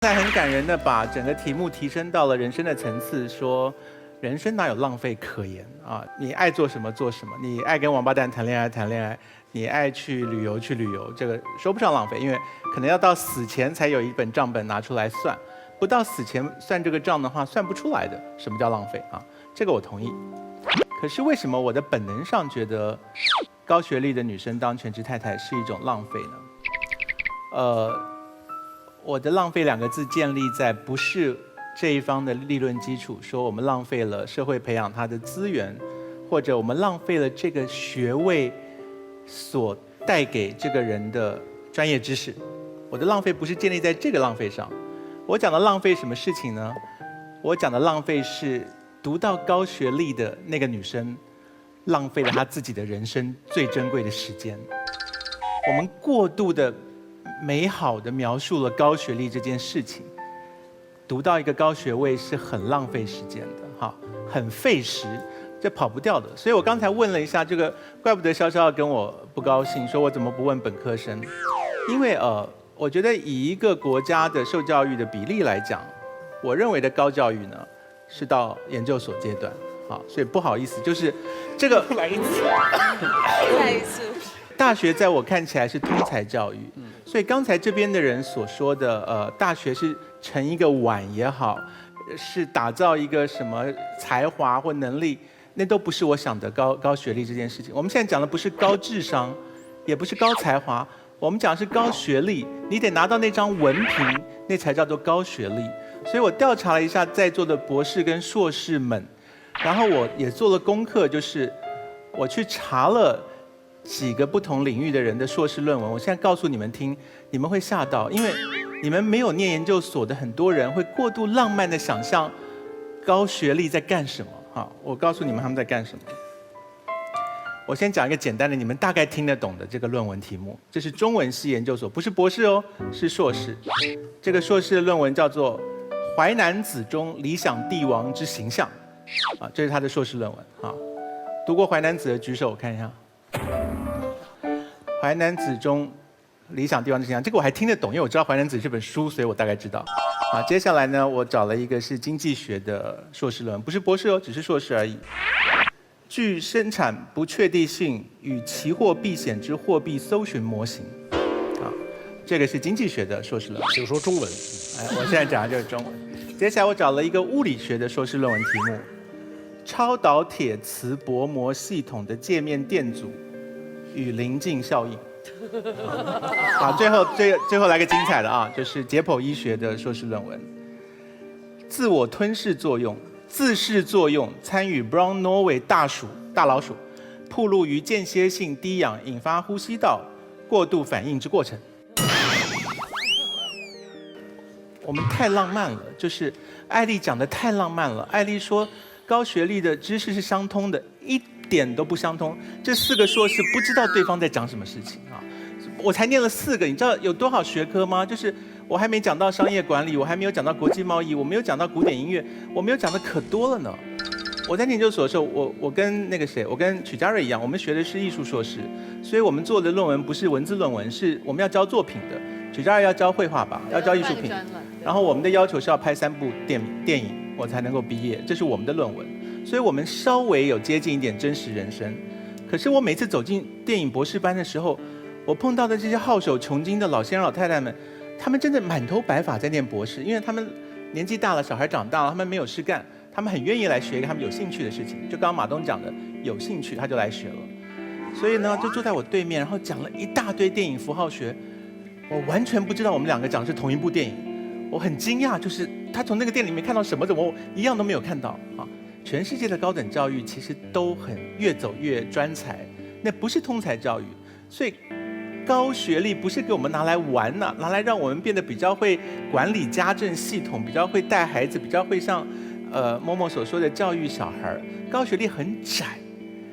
才很感人的把整个题目提升到了人生的层次，说人生哪有浪费可言啊？你爱做什么做什么，你爱跟王八蛋谈恋爱谈恋爱，你爱去旅游去旅游，这个说不上浪费，因为可能要到死前才有一本账本拿出来算，不到死前算这个账的话，算不出来的。什么叫浪费啊？这个我同意。可是为什么我的本能上觉得高学历的女生当全职太太是一种浪费呢？我的浪费两个字建立在不是这一方的立论基础，说我们浪费了社会培养他的资源，或者我们浪费了这个学位所带给这个人的专业知识。我的浪费不是建立在这个浪费上。我讲的浪费什么事情呢？我讲的浪费是读到高学历的那个女生，浪费了她自己的人生最珍贵的时间。我们过度的美好的描述了高学历这件事情，读到一个高学位是很浪费时间的，哈，很费时，这跑不掉的。所以我刚才问了一下这个，怪不得潇潇跟我不高兴，说我怎么不问本科生？因为我觉得以一个国家的受教育的比例来讲，我认为的高教育呢是到研究所阶段，好，所以不好意思，就是这个来一次，再一次。大学在我看起来是通才教育，所以刚才这边的人所说的大学是盛一个碗也好，是打造一个什么才华或能力，那都不是我想的高学历这件事情。我们现在讲的不是高智商，也不是高才华，我们讲的是高学历，你得拿到那张文凭，那才叫做高学历。所以我调查了一下在座的博士跟硕士们，然后我也做了功课，就是我去查了几个不同领域的人的硕士论文，我现在告诉你们听，你们会吓到，因为你们没有念研究所的很多人会过度浪漫的想象高学历在干什么。好，我告诉你们他们在干什么。我先讲一个简单的，你们大概听得懂的这个论文题目，这是中文系研究所，不是博士哦，是硕士。这个硕士的论文叫做《淮南子中理想帝王之形象》，啊，这是他的硕士论文。啊，读过淮南子的举手，我看一下。淮南子中理想帝王之形象，这个我还听得懂，因为我知道淮南子这本书，所以我大概知道。啊，接下来呢，我找了一个是经济学的硕士论文，不是博士哦，只是硕士而已。具生产不确定性与期货避险之货币搜寻模型。啊，这个是经济学的硕士论文。请说中文。哎，我现在讲的就是中文。接下来我找了一个物理学的硕士论文题目：超导铁磁薄膜系统的界面电阻与临近效应。好，最后来个精彩的啊，就是解剖医学的硕士论文，自我吞噬作用、自噬作用参与 Brown Norway 大老鼠暴露于间歇性低氧引发呼吸道过度反应之过程。我们太浪漫了，就是艾丽讲的太浪漫了。艾丽说高学历的知识是相通的，一点都不相通。这4个硕士不知道对方在讲什么事情啊！我才念了4个，你知道有多少学科吗？就是我还没讲到商业管理，我还没有讲到国际贸易，我没有讲到古典音乐，我没有讲的可多了呢。我在研究所的时候，我跟那个谁，我跟曲家瑞一样，我们学的是艺术硕士，所以我们做的论文不是文字论文，是我们要教作品的。曲家瑞要教绘画吧，要教艺术品，然后我们的要求是要拍3部电影，我才能够毕业，这是我们的论文。所以我们稍微有接近一点真实人生。可是我每次走进电影博士班的时候，我碰到的这些好手穷经的老先生老太太们，他们真的满头白发在念博士，因为他们年纪大了，小孩长大了，他们没有事干，他们很愿意来学一个他们有兴趣的事情。就刚刚马东讲的，有兴趣他就来学了。所以呢，就坐在我对面，然后讲了一大堆电影符号学，我完全不知道我们2个讲的是同一部电影。我很惊讶，就是他从那个电影里面看到什么，怎么我一样都没有看到啊！全世界的高等教育其实都很越走越专才，那不是通才教育。所以高学历不是给我们拿来玩呐，拿来让我们变得比较会管理家政系统，比较会带孩子，比较会像某某所说的教育小孩。高学历很窄，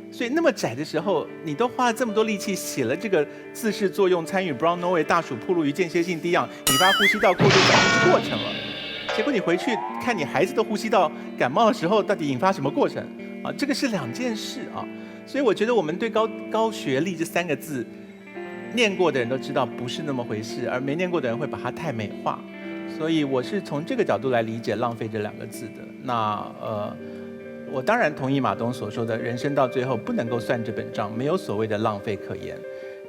所以那么窄的时候，你都花了这么多力气写了这个自噬作用参与 Brown Norway 大鼠暴露于间歇性低氧引发呼吸道过度反应之过程了。结果你回去看你孩子的呼吸道感冒的时候，到底引发什么过程啊？这个是2件事啊。所以我觉得我们对高学历这3个字，念过的人都知道不是那么回事，而没念过的人会把它太美化。所以我是从这个角度来理解浪费这2个字的。那我当然同意马东所说的，人生到最后不能够算这本账，没有所谓的浪费可言。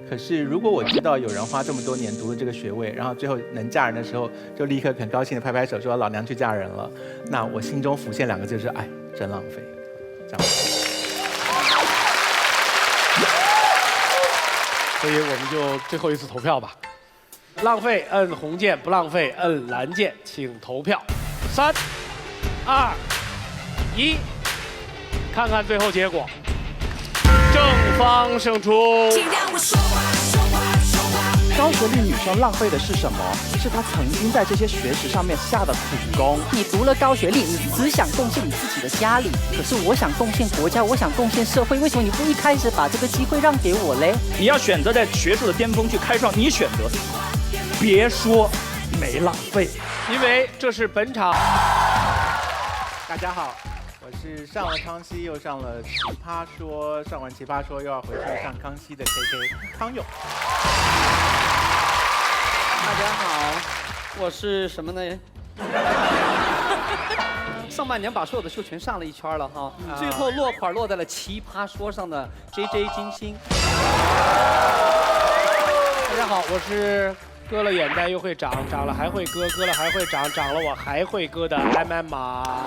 可是如果我知道有人花这么多年读了这个学位，然后最后能嫁人的时候，就立刻很高兴的拍拍手说老娘去嫁人了，那我心中浮现2个字是哎，真浪费。这样。所以我们就最后一次投票吧。浪费摁红键，不浪费摁蓝键，请投票。3、2、1，看看最后结果。正方胜出。高学历女生浪费的是什么？是她曾经在这些学识上面下的苦功。你读了高学历，你只想贡献你自己的家里，可是我想贡献国家，我想贡献社会，为什么你不一开始把这个机会让给我嘞？你要选择在学术的巅峰去开创你选择，别说没浪费，因为这是本场。大家好，我是上了康熙又上了奇葩说，上完奇葩说又要回去上康熙的 KK 康永。大家好，我是什么呢？上半年把所有的秀全上了一圈了哈，最后落款落在了奇葩说上的 JJ 金星。大家好，我是割了眼袋又会长，长了还会割，割了还会长，长了我还会割的 MM 马。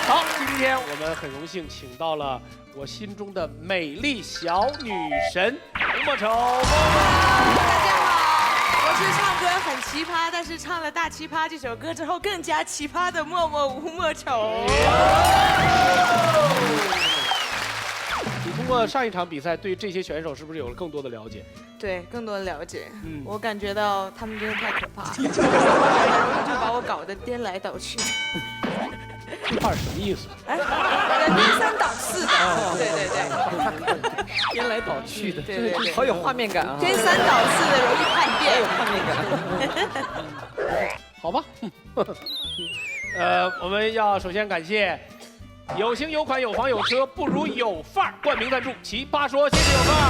好，今天我们很荣幸请到了我心中的美丽小女神吴莫愁。大家好，我是唱歌很奇葩，但是唱了《大奇葩》这首歌之后更加奇葩的默默吴莫愁。你通过上一场比赛，对这些选手是不是有了更多的了解？对，更多的了解。我感觉到他们真的太可怕了，就把我搞得颠来倒去。这话是什么意思？哎，颠三倒四的。对对对。颠来倒去的，对对对，好有画面感啊！颠三倒四的容易叛变。好有画面感。好吧。我们要首先感谢有型有款有房有车不如有范儿冠名赞助奇葩说，谢谢有范儿。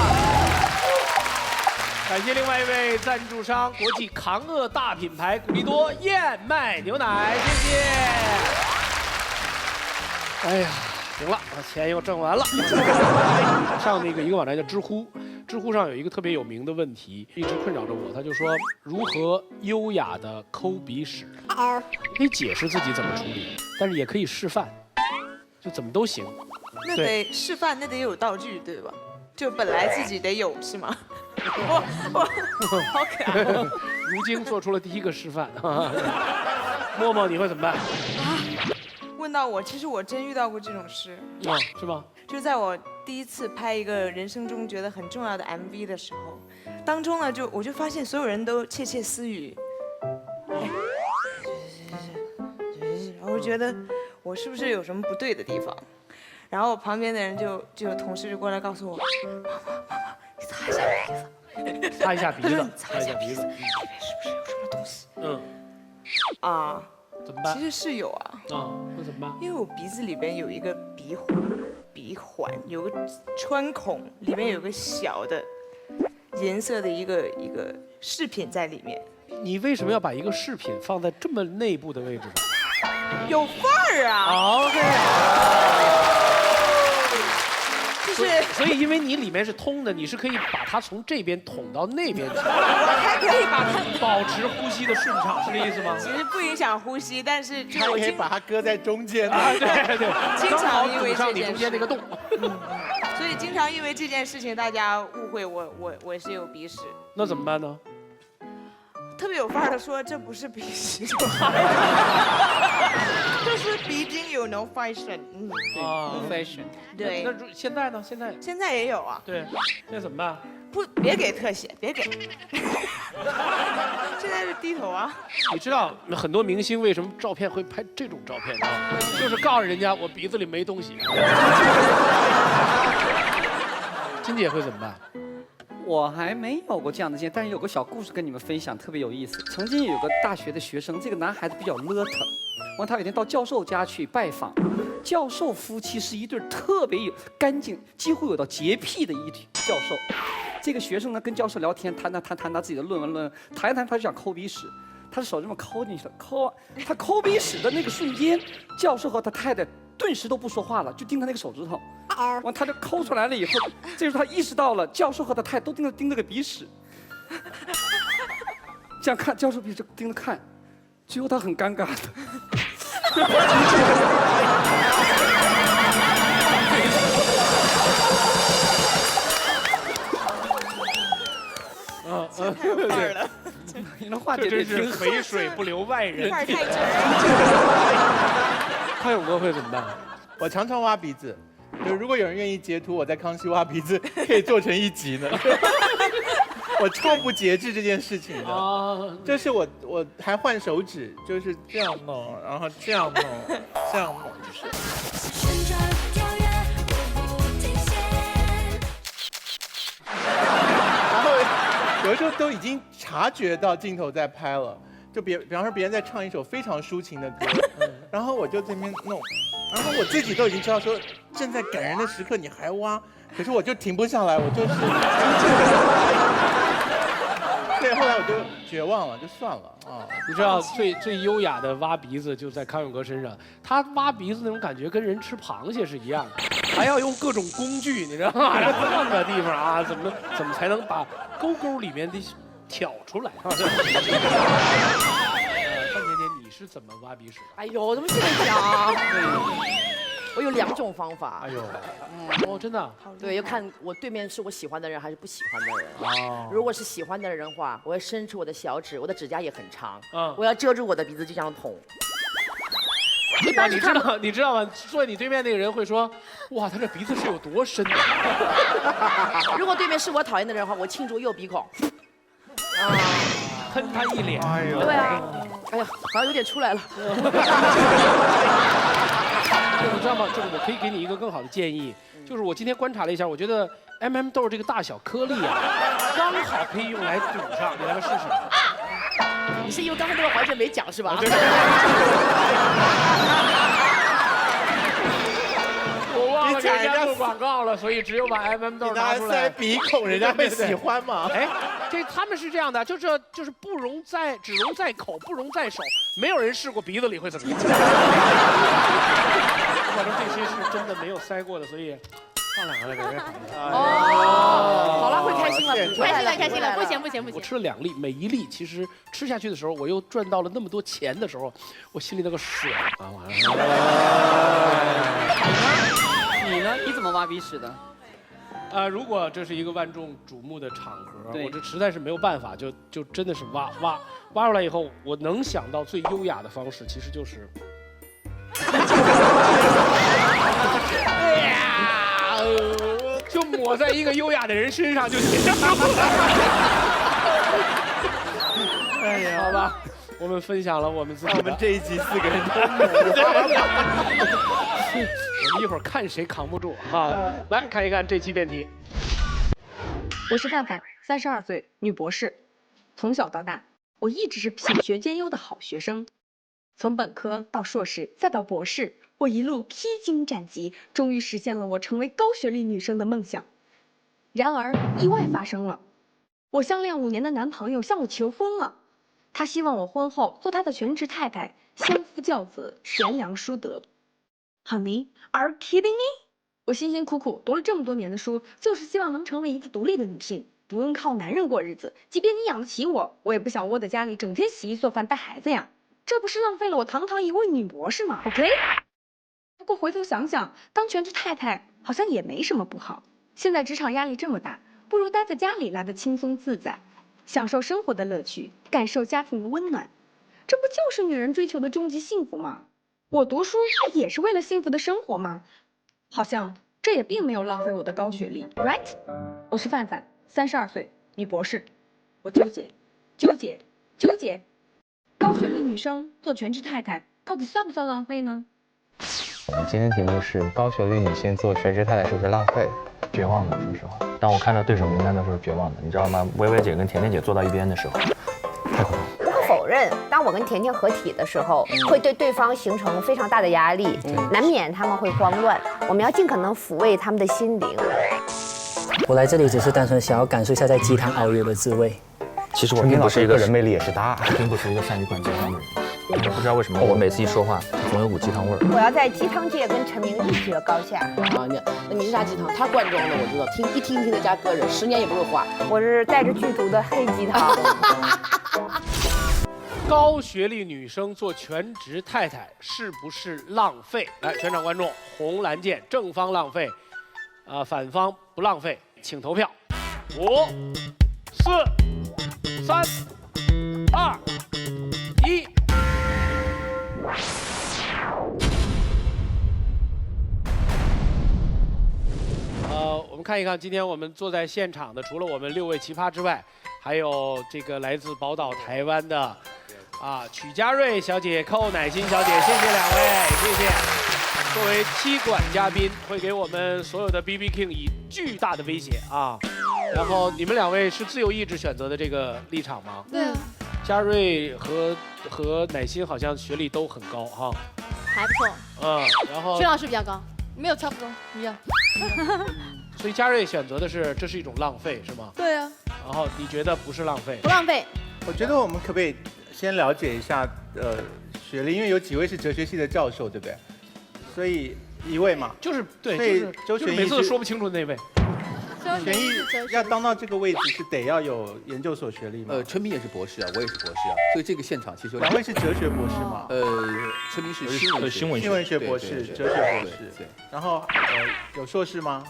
感谢另外一位赞助商国际抗饿大品牌古力多燕麦牛奶，谢谢。哎呀，行了，我钱又挣完了。上那个一个网站叫知乎，知乎上有一个特别有名的问题，一直困扰着我。他就说如何优雅的抠鼻屎，可以解释自己怎么处理，但是也可以示范，就怎么都行。那得示范，那得有道具，对吧？就本来自己得有是吗？我好可爱。如今做出了第一个示范。默默，你会怎么办？问到我，其实我真遇到过这种事。是吗？就在我第一次拍一个人生中觉得很重要的 MV 的时候，当中呢，我就发现所有人都窃窃私语，然后觉得我是不是有什么不对的地方？然后我旁边的人就同事就过来告诉我，妈妈，你擦一下鼻子，擦一下鼻子，擦一下鼻子，里面是不是有什么东西？怎么办？其实是有啊。那怎么办？因为我鼻子里边有一个鼻环，有个穿孔，里面有个小的颜色的一个饰品在里面。你为什么要把一个饰品放在这么内部的位置上？有范儿啊 ！OK。就是所以因为你里面是通的，你是可以把它从这边捅到那边去，我还可以把它保持呼吸的顺畅，是这意思吗？其实不影响呼吸，但是就他我可以把它搁在中间。对，经常因为堵上你这件事中间那个洞。所以经常因为这件事情，大家误会我是有鼻屎。那怎么办呢？特别有范儿的说，这不是鼻屎，这是鼻筋有 no fashion。fashion。对。那现在呢？现在也有啊。对，现在怎么办？别给特写，别给。现在是低头啊。你知道很多明星为什么照片会拍这种照片吗？就是告诉人家我鼻子里没东西。金姐会怎么办？我还没有过这样的经验，但是有个小故事跟你们分享，特别有意思。曾经有个大学的学生，这个男孩子比较邋遢，完他有一天到教授家去拜访，教授夫妻是一对特别有干净，几乎有到洁癖的一教授。这个学生呢跟教授聊天，谈他自己的论文，谈一谈他就想抠鼻屎，他的手这么抠进去了，他抠鼻屎的那个瞬间，教授和他太太顿时都不说话了，就盯他那个手指头。完，他就抠出来了以后，这时候他意识到了，教授和他太太都盯着个鼻屎，这样看，教授鼻子盯着看，最后他很尴尬的。对了，你能化这真解这是肥水不流外人。太真。康永哥会怎么办？我常常挖鼻子，就如果有人愿意截图我在康熙挖鼻子，可以做成一集呢。我超不节制这件事情的，就是我还换手指，就是这样弄，然后这样弄，这样弄，就是。然后有的时候都已经察觉到镜头在拍了，就比方说别人在唱一首非常抒情的歌，然后我就在那边弄，然后我自己都已经知道说正在感人的时刻你还挖，可是我就停不下来，我就是。对，后来我就绝望了，就算了啊。你知道最优雅的挖鼻子就在康永哥身上，他挖鼻子那种感觉跟人吃螃蟹是一样的，还要用各种工具，你知道吗？然后换个地方啊，怎么才能把沟沟里面的挑出来？范甜甜，你是怎么挖鼻屎的？哎呦，怎么这么讲？我有2种方法。哎呦，哦，真的？对，要看我对面是我喜欢的人还是不喜欢的人。哦，如果是喜欢的人的话，我会伸出我的小指，我的指甲也很长，嗯，我要遮住我的鼻子，就这样捅。一啊，般是看你知道吗？坐在你对面那个人会说，哇，他这鼻子是有多深？如果对面是我讨厌的人的话，我庆祝右鼻孔。啊，喷他一脸。哎呦，对啊，哎呀，好像有点出来了。你知道吗？就是我可以给你一个更好的建议，就是我今天观察了一下，我觉得 豆这个大小颗粒啊，刚好可以用来堵上，你来个试试。你是因为刚才那个环节没讲是吧？我忘了给人家做广告了，所以只有把豆拿出来塞鼻孔，人家会喜欢吗？哎，他们是这样的，就是只容在口，不容在手，没有人试过鼻子里会怎么样。反正这些是真的没有塞过的，所以放2个在这儿。哦，好了，会开心了，开心了，不行。我吃了2粒，每一粒其实吃下去的时候，我又赚到了那么多钱的时候，我心里那个爽啊！完了。你呢？你怎么挖鼻屎的？如果这是一个万众瞩目的场合，对我这实在是没有办法，就真的是挖出来以后，我能想到最优雅的方式，其实就是。就抹在一个优雅的人身上就行。哎呀，好吧，我们分享了我们自己的。我们这一集4个人都我们一会儿看谁扛不住哈。来看一看这期辩题。我是范范，32岁，女博士。从小到大，我一直是品学兼优的好学生。从本科到硕士，再到博士，我一路披荆斩棘，终于实现了我成为高学历女生的梦想。然而，意外发生了，我相恋5年的男朋友向我求婚了，他希望我婚后做他的全职太太，相夫教子，贤良淑德。Honey, are you kidding me? 我辛辛苦苦读了这么多年的书，就是希望能成为一个独立的女性，不用靠男人过日子。即便你养得起我，我也不想窝在家里整天洗衣做饭带孩子呀。这不是浪费了我堂堂一位女博士吗 ？OK。不过回头想想，当全职太太好像也没什么不好。现在职场压力这么大，不如待在家里来得轻松自在，享受生活的乐趣，感受家庭的温暖。这不就是女人追求的终极幸福吗？我读书不也是为了幸福的生活吗？好像这也并没有浪费我的高学历 ，right？ 我是范范，32岁，女博士。我纠结。高学历女生做全职太太，到底算不算浪费呢？今天题目是高学历女性做全职太太是不是浪费？绝望的，说实话。当我看到对手名单的时候，绝望的，你知道吗？薇薇姐跟甜甜姐坐到一边的时候，太可怕了。不可否认，当我跟甜甜合体的时候，会对对方形成非常大的压力，难免他们会慌乱。我们要尽可能抚慰他们的心灵。我来这里只是单纯想要感受一下在鸡汤熬油的滋味。其实我并不是一个个人魅力也是大，并不是一个善于灌鸡汤的人。不知道为什么我每次一说话，总有股鸡汤味儿。我要在鸡汤界跟陈明一决高下。啊，你是啥鸡汤？他灌装的，我知道，一听他家歌人，10年也不会花。我是带着剧毒的黑鸡汤。高学历女生做全职太太是不是浪费？来，全场观众，红蓝键，正方浪费，反方不浪费，请投票。5、4、3、2、1。我们看一看，今天我们坐在现场的，除了我们6位奇葩之外，还有这个来自宝岛台湾的曲家瑞小姐、寇乃馨小姐，谢谢两位，谢谢。作为踢馆嘉宾，会给我们所有的 BB King 以巨大的威胁啊。然后你们两位是自由意志选择的这个立场吗？对啊，嘉瑞和乃馨好像学历都很高哈。还不错。然后薛老师比较高，没有差不多一样。所以嘉瑞选择的是这是一种浪费是吗？对啊。然后你觉得不是浪费？不浪费。我觉得我们可不可以先了解一下学历，因为有几位是哲学系的教授，对不对？所以1位嘛，就是对，所以就是每次都说不清楚的那位。玄毅要当到这个位置是得要有研究所学历吗？陈明也是博士啊，我也是博士啊，所以这个现场其实2位是哲学博士嘛？陈明是新闻学博士，哲学博士。对。然后有硕士吗？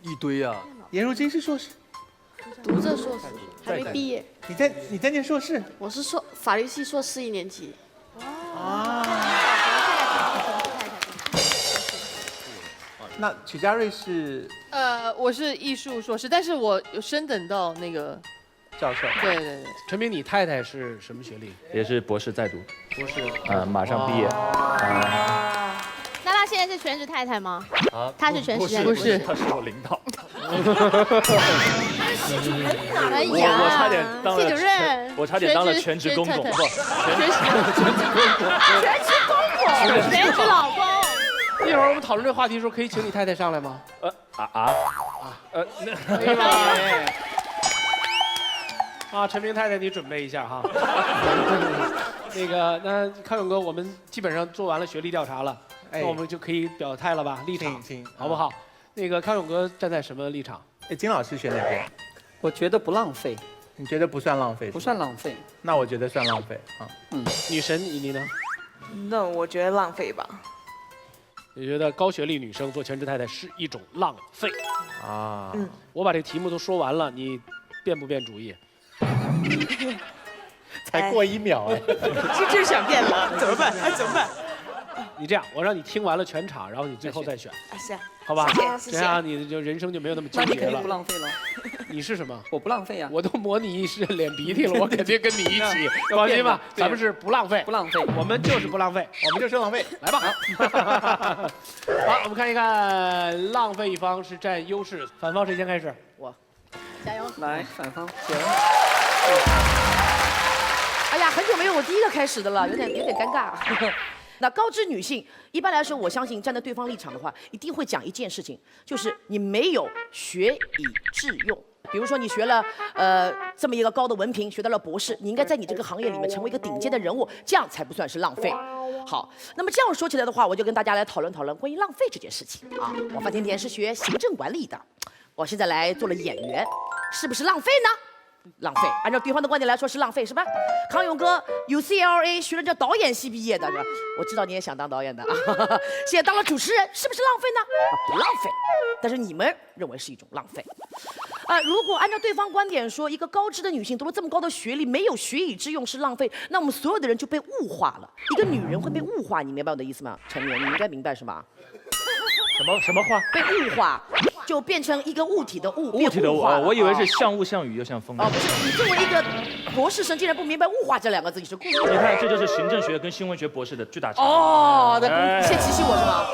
一堆啊。颜如晶是硕士。读着硕士，还没毕业。你在念硕士？我是法律系硕士1年级。那曲家瑞是？我是艺术硕士，但是我有升等到那个教授。对。陈明，你太太是什么学历？也是博士在读。博士。马上毕业。那她现在是全职太太吗？她是全职太太。不是，她是我领导。哎呀，我差点当了系主任，我差点当了全职公公，不，全职老公。一会儿我们讨论这个话题的时候，可以请你太太上来吗？陈明太太，你准备一下哈。那康永哥，我们基本上做完了学历调查了，那我们就可以表态了吧？立场，好不好？康永哥站在什么立场？金老师选哪边？我觉得不浪费。你觉得不算浪费？不算浪费。那我觉得算浪费啊。女神，你呢？那我觉得浪费吧。你觉得高学历女生做全职太太是一种浪费啊？我把这个题目都说完了，你变不变主意？才过1秒哎，就是想变了，怎么办？怎么办？你这样，我让你听完了全场，然后你最后再选，行，好吧？谢谢。这样你就人生就没有那么纠结了。那你肯定不浪费了。你是什么？我不浪费啊！我都模拟是脸鼻涕了，我肯定跟你一起。放心吧，咱们是不浪费，不浪费，我们就是不浪费，我们就是浪费。来吧。好，我们看一看，浪费一方是占优势，反方谁先开始？我，加油！来，反方，行。哎呀，很久没有我第一个开始的了，有点尴尬。那高知女性，一般来说，我相信站在对方立场的话，一定会讲一件事情，就是你没有学以致用。比如说你学了这么一个高的文凭，学到了博士，你应该在你这个行业里面成为一个顶尖的人物，这样才不算是浪费。好，那么这样说起来的话，我就跟大家来讨论讨论关于浪费这件事情啊。我范甜甜是学行政管理的，我现在来做了演员，是不是浪费呢？浪费，按照对方的观点来说是浪费，是吧？康永哥 UCLA 学了这导演系毕业的，是吧？我知道你也想当导演的啊，现在当了主持人，是不是浪费呢？不浪费，但是你们认为是一种浪费。如果按照对方观点说，一个高知的女性读了这么高的学历，没有学以致用是浪费，那我们所有的人就被物化了。一个女人会被物化，你明白我的意思吗？陈明，你应该明白是吗？什么话？被物化，就变成一个物体的物，物体的物，我以为是像雾像雨又像风。不是，你作为一个博士生，竟然不明白物化这2个字，你是故意的。你看，这就是行政学跟新闻学博士的巨大差别。那先提醒我是吗？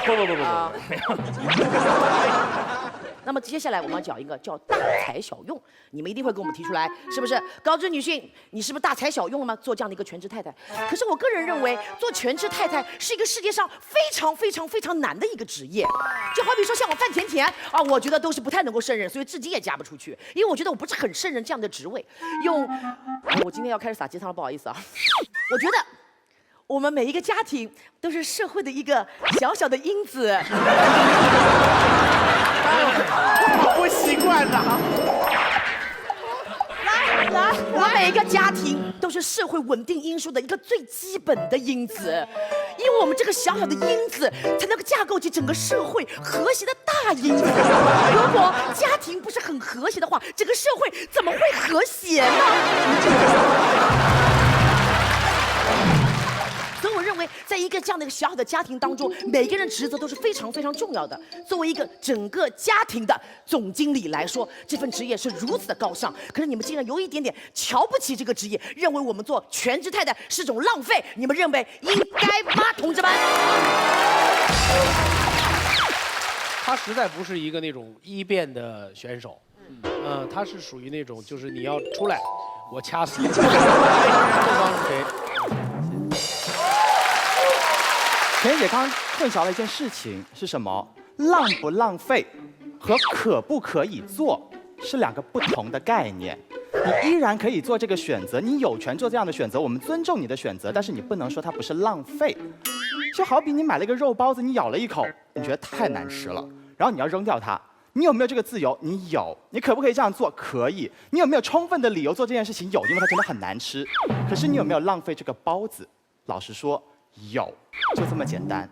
不。那么接下来我们要讲一个叫大材小用，你们一定会给我们提出来，是不是？高知女性，你是不是大材小用吗？做这样的一个全职太太？可是我个人认为，做全职太太是一个世界上非常难的一个职业。就好比说像我范甜甜啊，我觉得都是不太能够胜任，所以至今也嫁不出去，因为我觉得我不是很胜任这样的职位。我今天要开始撒鸡汤了，不好意思啊。我觉得我们每一个家庭都是社会的一个小小的因子。好不习惯呐。来，我们每一个家庭都是社会稳定因素的一个最基本的因子，因为我们这个小小的因子才能够架构起整个社会和谐的大因子。如果家庭不是很和谐的话，整个社会怎么会和谐呢？所以我认为，在一个这样的一个小小的家庭当中，每个人职责都是非常重要的。作为一个整个家庭的总经理来说，这份职业是如此的高尚，可是你们竟然有一点点瞧不起这个职业，认为我们做全职太太是种浪费，你们认为应该吗，同志们？他实在不是一个那种一辩的选手，他是属于那种就是你要出来，我掐死你。对方是谁？田姐刚刚混淆了一件事情是什么？浪不浪费和可不可以做是两个不同的概念。你依然可以做这个选择，你有权做这样的选择，我们尊重你的选择，但是你不能说它不是浪费。就好比你买了一个肉包子，你咬了一口，你觉得太难吃了，然后你要扔掉它，你有没有这个自由？你有。你可不可以这样做？可以。你有没有充分的理由做这件事情？有，因为它真的很难吃。可是你有没有浪费这个包子？老实说，有，就这么简单。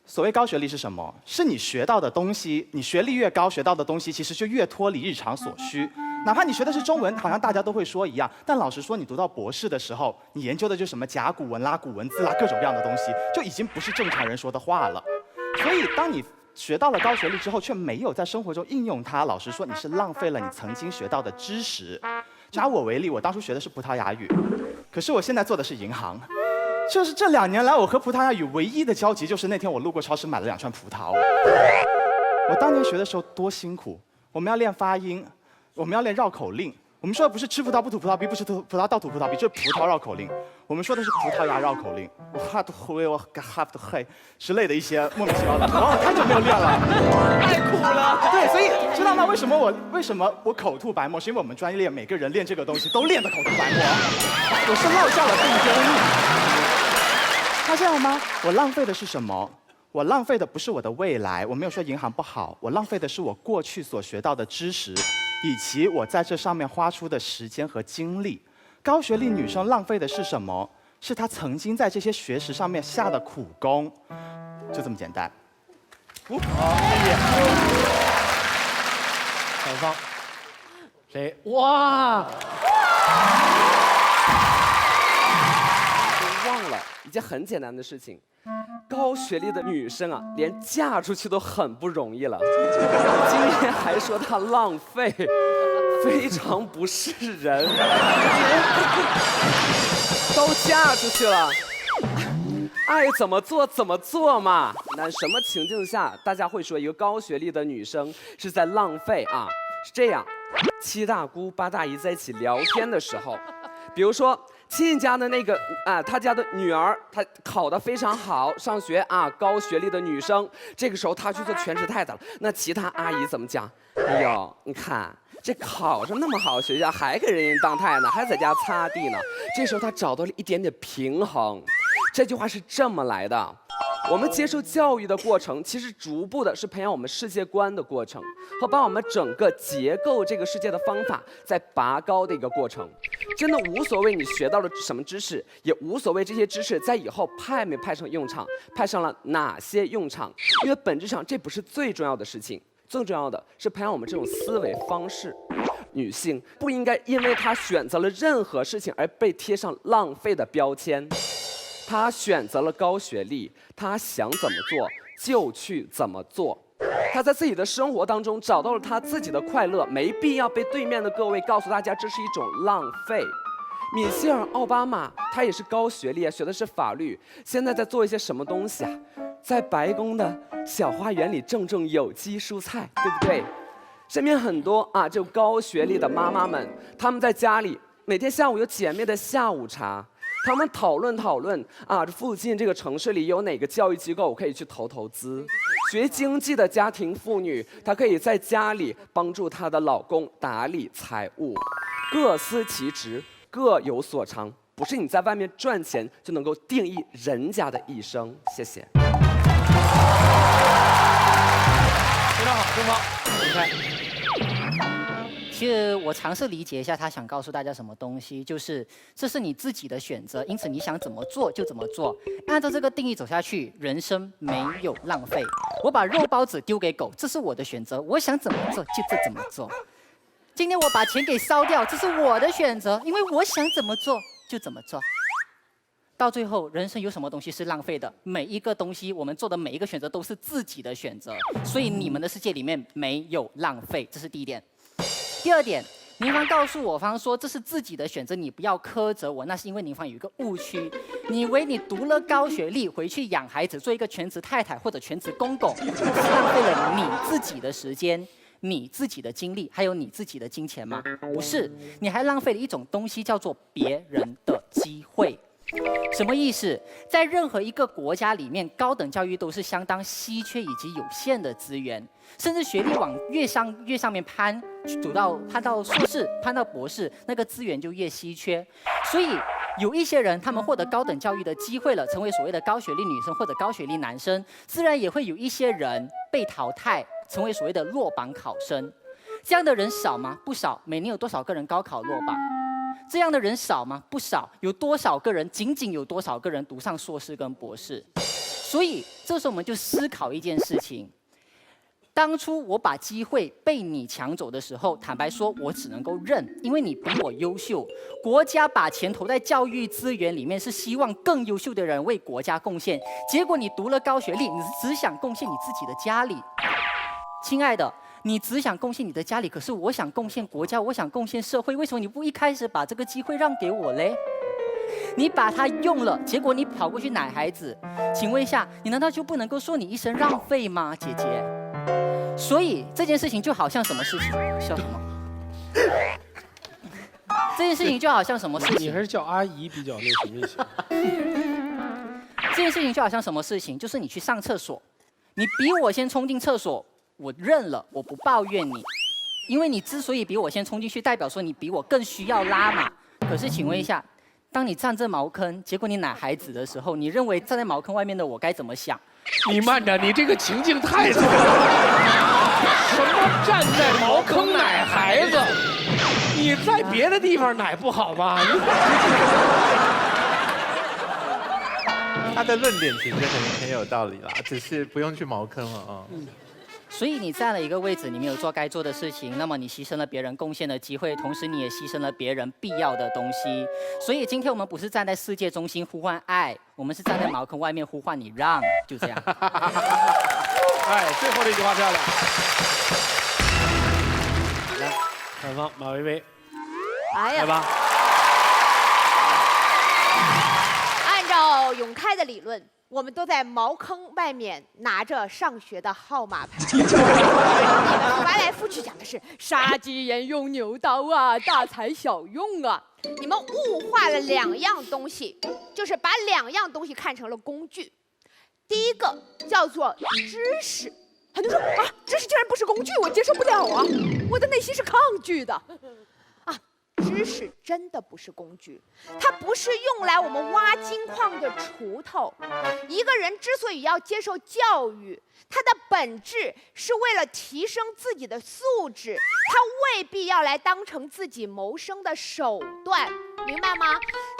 所谓高学历是什么？是你学到的东西，你学历越高，学到的东西其实就越脱离日常所需。哪怕你学的是中文，好像大家都会说一样，但老实说，你读到博士的时候，你研究的就是什么甲骨文啦、古文字啦，各种各样的东西，就已经不是正常人说的话了。所以，当你学到了高学历之后，却没有在生活中应用它，老实说，你是浪费了你曾经学到的知识。拿我为例，我当初学的是葡萄牙语，可是我现在做的是银行。就是这2年来，我和葡萄牙语唯一的交集，就是那天我路过超市买了2串葡萄。我当年学的时候多辛苦，我们要练发音，我们要练绕口令。我们说的不是吃葡萄不吐葡萄皮，不是吐葡萄倒吐葡萄皮，就是葡萄绕口令。我们说的是葡萄牙绕口令，我哈都会我哈都嘿之类的一些莫名其妙的，太久没有练了，太苦了。对，所以知道吗？为什么我口吐白沫？是因为我们专业每个人练这个东西都练得口吐白沫，我是落下了病根。发现了吗？我浪费的是什么？我浪费的不是我的未来，我没有说银行不好，我浪费的是我过去所学到的知识，以及我在这上面花出的时间和精力。高学历女生浪费的是什么？是她曾经在这些学识上面下的苦功，就这么简单。好，谢谢。反方，谁？哇！忘了一件很简单的事情，高学历的女生啊，连嫁出去都很不容易了。今天还说她浪费，非常不是人。都嫁出去了，爱怎么做怎么做嘛。那什么情境下大家会说一个高学历的女生是在浪费啊？是这样，7大姑8大姨在一起聊天的时候，比如说亲家的那个他家的女儿，她考得非常好，上学啊，高学历的女生，这个时候她去做全职太太了。那其他阿姨怎么讲？哎呦，你看这考上那么好的学校，还给人家当太太，还在家擦地呢。这时候她找到了一点点平衡。这句话是这么来的：我们接受教育的过程，其实逐步的是培养我们世界观的过程，和把我们整个结构这个世界的方法在拔高的一个过程。真的无所谓你学到了什么知识，也无所谓这些知识在以后派没派上用场，派上了哪些用场，因为本质上这不是最重要的事情。最重要的是培养我们这种思维方式。女性不应该因为她选择了任何事情而被贴上浪费的标签。她选择了高学历，她想怎么做就去怎么做。她在自己的生活当中找到了她自己的快乐，没必要被对面的各位告诉大家这是一种浪费。米歇尔·奥巴马他也是高学历，学的是法律，现在在做一些什么东西啊？在白宫的小花园里种有机蔬菜，对不对？身边很多啊，就高学历的妈妈们，她们在家里每天下午有姐妹的下午茶，她们讨论啊，这附近这个城市里有哪个教育机构可以去投资。学经济的家庭妇女，她可以在家里帮助她的老公打理财务，各司其职，各有所长，不是你在外面赚钱就能够定义人家的一生。谢谢。非常好，东方，你看。其实我尝试理解一下他想告诉大家什么东西，就是这是你自己的选择，因此你想怎么做就怎么做，按照这个定义走下去，人生没有浪费。我把肉包子丢给狗，这是我的选择，我想怎么做就怎么做。今天我把钱给烧掉，这是我的选择，因为我想怎么做就怎么做。到最后，人生有什么东西是浪费的？每一个东西，我们做的每一个选择都是自己的选择，所以你们的世界里面没有浪费，这是第一点。第二点，您方告诉我方说这是自己的选择，你不要苛责我，那是因为您方有一个误区，你以为你读了高学历回去养孩子，做一个全职太太或者全职公公，是浪费了你自己的时间、你自己的精力，还有你自己的金钱吗？不是，你还浪费了一种东西，叫做别人的机会。什么意思？在任何一个国家里面，高等教育都是相当稀缺以及有限的资源，甚至学历往越上面攀到硕士、攀到博士，那个资源就越稀缺。所以有一些人，他们获得高等教育的机会了，成为所谓的高学历女生或者高学历男生，自然也会有一些人被淘汰，成为所谓的落榜考生。这样的人少吗？不少。每年有多少个人高考落榜？这样的人少吗？不少。有多少个人？仅仅有多少个人读上硕士跟博士？所以这时候我们就思考一件事情：当初我把机会被你抢走的时候，坦白说，我只能够认，因为你比我优秀。国家把钱投在教育资源里面，是希望更优秀的人为国家贡献。结果你读了高学历，你只想贡献你自己的家里。亲爱的，你只想贡献你的家里，可是我想贡献国家，我想贡献社会，为什么你不一开始把这个机会让给我嘞？你把它用了，结果你跑过去奶孩子，请问一下，你难道就不能够说你一生浪费吗，姐姐？所以这件事情就好像什么事情？笑什么？这件事情就好像什么事情？你还是叫阿姨比较那什么一些。这件事情就好像什么事情？就是你去上厕所，你比我先冲进厕所。我认了，我不抱怨你，因为你之所以比我先冲进去，代表说你比我更需要拉嘛。可是请问一下，当你站在茅坑，结果你奶孩子的时候，你认为站在茅坑外面的我该怎么想？你慢着，你这个情境太错了。什么站在茅坑奶孩子？你在别的地方奶不好吗？他的论点其实很有道理啦，只是不用去茅坑了啊。所以你占了一个位置，你没有做该做的事情，那么你牺牲了别人贡献的机会，同时你也牺牲了别人必要的东西。所以今天我们不是站在世界中心呼唤爱，我们是站在茅坑外面呼唤你让，就这样。哎，最后这句话漂亮。来，反方马薇薇，哎呀，来吧。按照永开的理论，我们都在茅坑外面拿着上学的号码牌，翻来覆去讲的是杀鸡焉用牛刀啊，大材小用啊。你们物化了两样东西，就是把两样东西看成了工具。第一个叫做知识，很多人说啊，知识竟然不是工具，我接受不了啊，我的内心是抗拒的。知识真的不是工具，它不是用来我们挖金矿的锄头。一个人之所以要接受教育，它的本质是为了提升自己的素质，它未必要来当成自己谋生的手段，明白吗？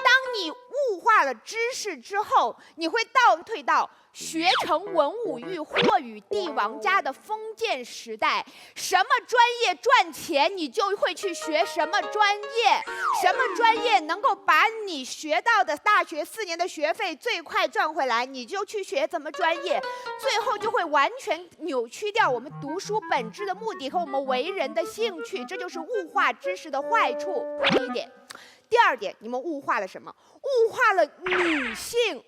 当你物化了知识之后，你会倒退到学成文武育或与帝王家的封建时代，什么专业赚钱，你就会去学什么专业，什么专业能够把你学到的大学4年的学费最快赚回来，你就去学怎么专业，最后就会完全扭曲掉我们读书本质的目的和我们为人的兴趣，这就是物化知识的坏处。第一点。第二点，你们物化了什么？物化了女性。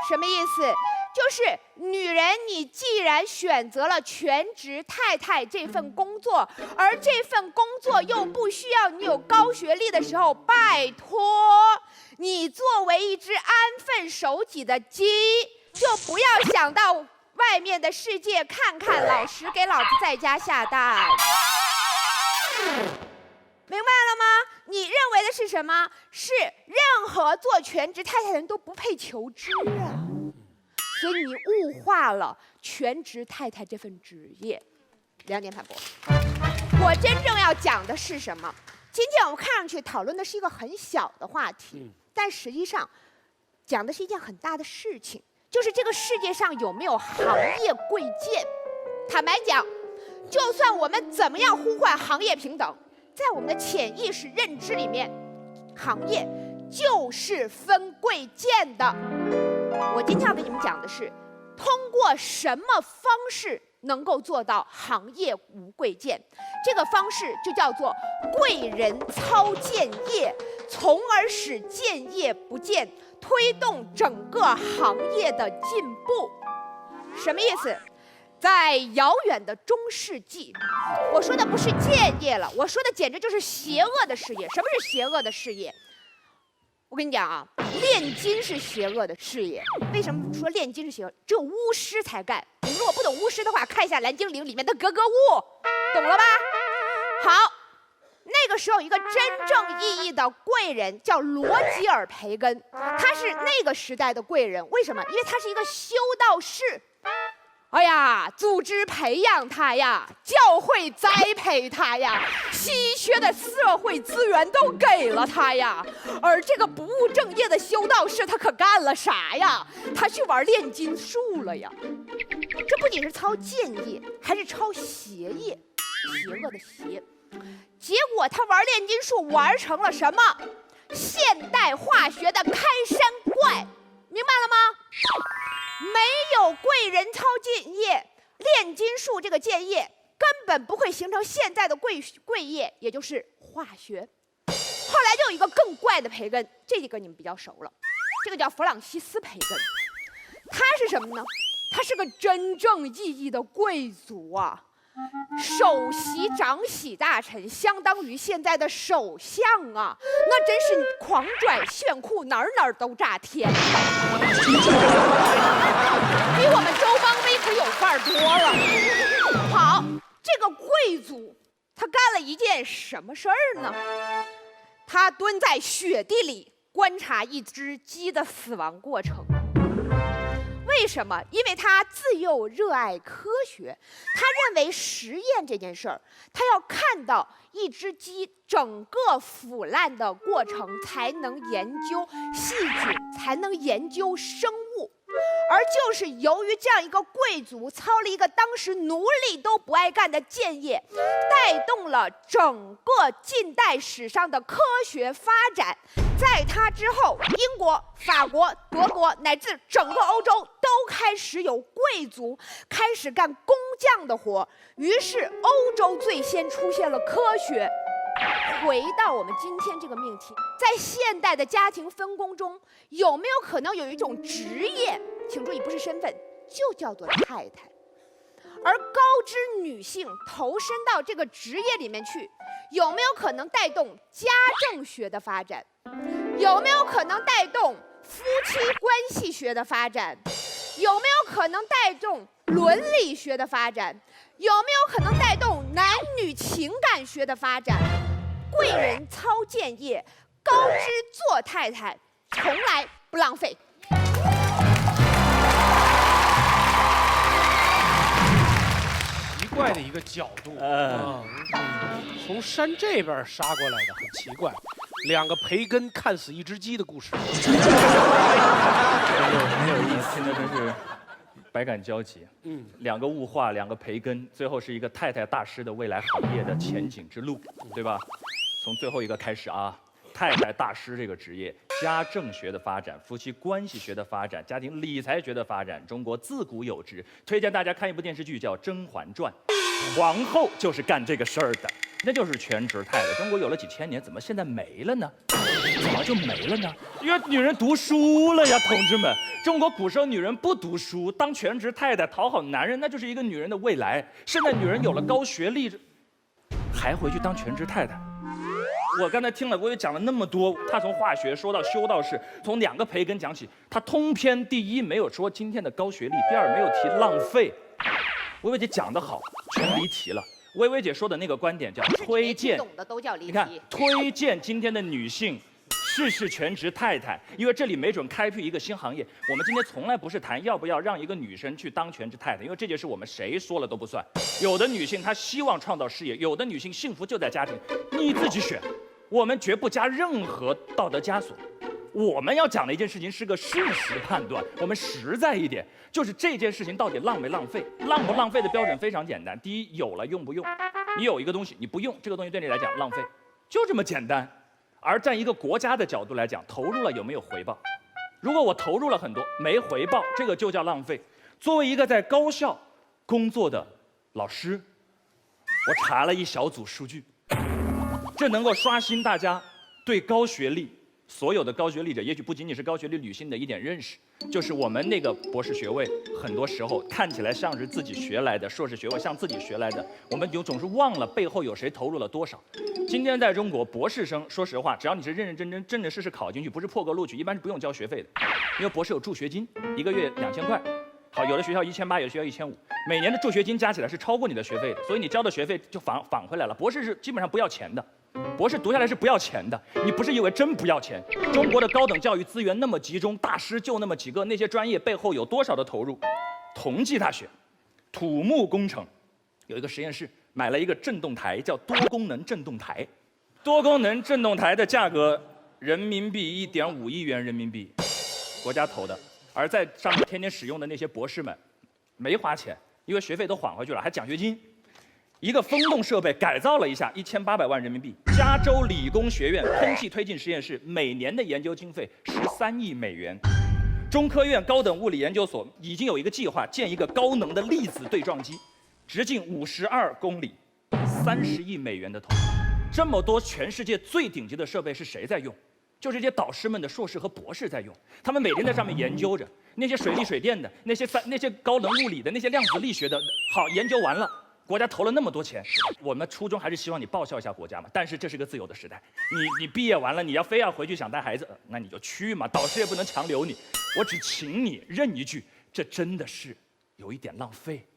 什么意思？就是女人，你既然选择了全职太太这份工作，而这份工作又不需要你有高学历的时候，拜托，你作为一只安分守己的鸡，就不要想到外面的世界看看，老实给老子在家下蛋。明白了吗？你认为的是什么？是任何做全职太太的人都不配求知啊。所以你物化了全职太太这份职业。2点反驳。我真正要讲的是什么？今天我们看上去讨论的是一个很小的话题，但实际上讲的是一件很大的事情，就是这个世界上有没有行业贵贱。坦白讲，就算我们怎么样呼唤行业平等，在我们的潜意识认知里面，行业就是分贵贱的。我今天要跟你们讲的是，通过什么方式能够做到行业无贵贱？这个方式就叫做贵人操贱业，从而使贱业不贱，推动整个行业的进步。什么意思？在遥远的中世纪，我说的不是贱业了，我说的简直就是邪恶的事业。什么是邪恶的事业？我跟你讲啊，炼金是邪恶的事业。为什么说炼金是邪恶？只有巫师才干。你们如果不懂巫师的话，看一下《蓝精灵》里面的格格巫，懂了吧？好，那个时候一个真正意义的贵人叫罗吉尔·培根，他是那个时代的贵人。为什么？因为他是一个修道士。哎呀，组织培养他呀，教会栽培他呀，稀缺的社会资源都给了他呀。而这个不务正业的修道士，他可干了啥呀？他去玩炼金术了呀。这不仅是操贱业，还是操邪业，邪恶的邪。结果他玩炼金术玩成了什么？现代化学的开山怪，明白了吗？没有贵人操贱业，炼金术这个贱业根本不会形成现在的贵业，也就是化学。后来就有一个更怪的培根，这几个你们比较熟了，这个叫弗朗西斯培根。他是什么呢？他是个真正意义的贵族啊，首席长喜大臣，相当于现在的首相啊，那真是狂拽炫酷，哪儿都炸天，比我们周邦威可有范儿多了。好，这个贵族他干了一件什么事儿呢？他蹲在雪地里观察一只鸡的死亡过程。为什么？因为他自幼热爱科学，他认为实验这件事儿，他要看到一只鸡整个腐烂的过程，才能研究细菌，才能研究生物。而就是由于这样一个贵族操了一个当时奴隶都不爱干的贱业，带动了整个近代史上的科学发展。在他之后，英国、法国、德国乃至整个欧洲都开始有贵族开始干工匠的活，于是欧洲最先出现了科学。回到我们今天这个命题，在现代的家庭分工中，有没有可能有一种职业，请注意不是身份，就叫做太太，而高知女性投身到这个职业里面去，有没有可能带动家政学的发展？有没有可能带动夫妻关系学的发展？有没有可能带动伦理学的发展？有没有可能带动男女情感学的发展？贵人操贱业，高知做太太，从来不浪费。奇怪的一个角度，从山这边杀过来的，很奇怪。2个培根看死一只鸡的故事，很有意思，听的真是百感交集。2个物化，2个培根，最后是一个太太大师的未来行业的前景之路，对吧？从最后一个开始啊，太太大师这个职业，家政学的发展，夫妻关系学的发展，家庭理财学的发展，中国自古有之。推荐大家看一部电视剧叫《甄嬛传》。皇后就是干这个事儿的，那就是全职太太。中国有了几千年，怎么现在没了呢？怎么就没了呢？因为女人读书了呀，同志们。中国古时候女人不读书，当全职太太讨好男人，那就是一个女人的未来。现在女人有了高学历，还回去当全职太太。我刚才听了，我也讲了那么多，他从化学说到修道士，从2个培根讲起，他通篇第一没有说今天的高学历，第二没有提浪费。薇薇姐讲得好，全离题了。薇薇姐说的那个观点叫推荐，懂的都叫离题。你看，推荐今天的女性试全职太太，因为这里没准开辟一个新行业。我们今天从来不是谈要不要让一个女生去当全职太太，因为这件事我们谁说了都不算。有的女性她希望创造事业，有的女性幸福就在家庭，你自己选。我们绝不加任何道德枷锁。我们要讲的一件事情是个事实判断，我们实在一点，就是这件事情到底浪没浪费？浪不浪费的标准非常简单，第一，有了用不用。你有一个东西你不用，这个东西对你来讲浪费，就这么简单。而站一个国家的角度来讲，投入了有没有回报？如果我投入了很多没回报，这个就叫浪费。作为一个在高校工作的老师，我查了一小组数据，这能够刷新大家对高学历所有的高学历者，也许不仅仅是高学历女性的一点认识，就是我们那个博士学位，很多时候看起来像是自己学来的，硕士学位像自己学来的，我们总是忘了背后有谁投入了多少。今天在中国，博士生说实话，只要你是认认真真、正正式式考进去，不是破格录取，一般是不用交学费的，因为博士有助学金，1个月2000块。好，有的学校1800，有的学校1500，每年的助学金加起来是超过你的学费的，所以你交的学费就返回来了。博士是基本上不要钱的。博士读下来是不要钱的，你不是以为真不要钱？中国的高等教育资源那么集中，大师就那么几个，那些专业背后有多少的投入？同济大学土木工程有一个实验室买了一个振动台，叫多功能振动台。多功能振动台的价格人民币1.5亿元人民币，国家投的。而在上面天天使用的那些博士们，没花钱，因为学费都还回去了，还奖学金。一个风洞设备改造了一下，1800万人民币。加州理工学院空气推进实验室每年的研究经费13亿美元。中科院高等物理研究所已经有一个计划，建一个高能的粒子对撞机，直径52公里，30亿美元的投入。这么多全世界最顶级的设备是谁在用？就是这些导师们的硕士和博士在用，他们每天在上面研究着那些水利水电的、那些高能物理的、那些量子力学的。好，研究完了，国家投了那么多钱，我们初衷还是希望你报效一下国家嘛。但是这是个自由的时代，你毕业完了，你要非要回去想带孩子，那你就去嘛，导师也不能强留你。我只请你认一句，这真的是有一点浪费，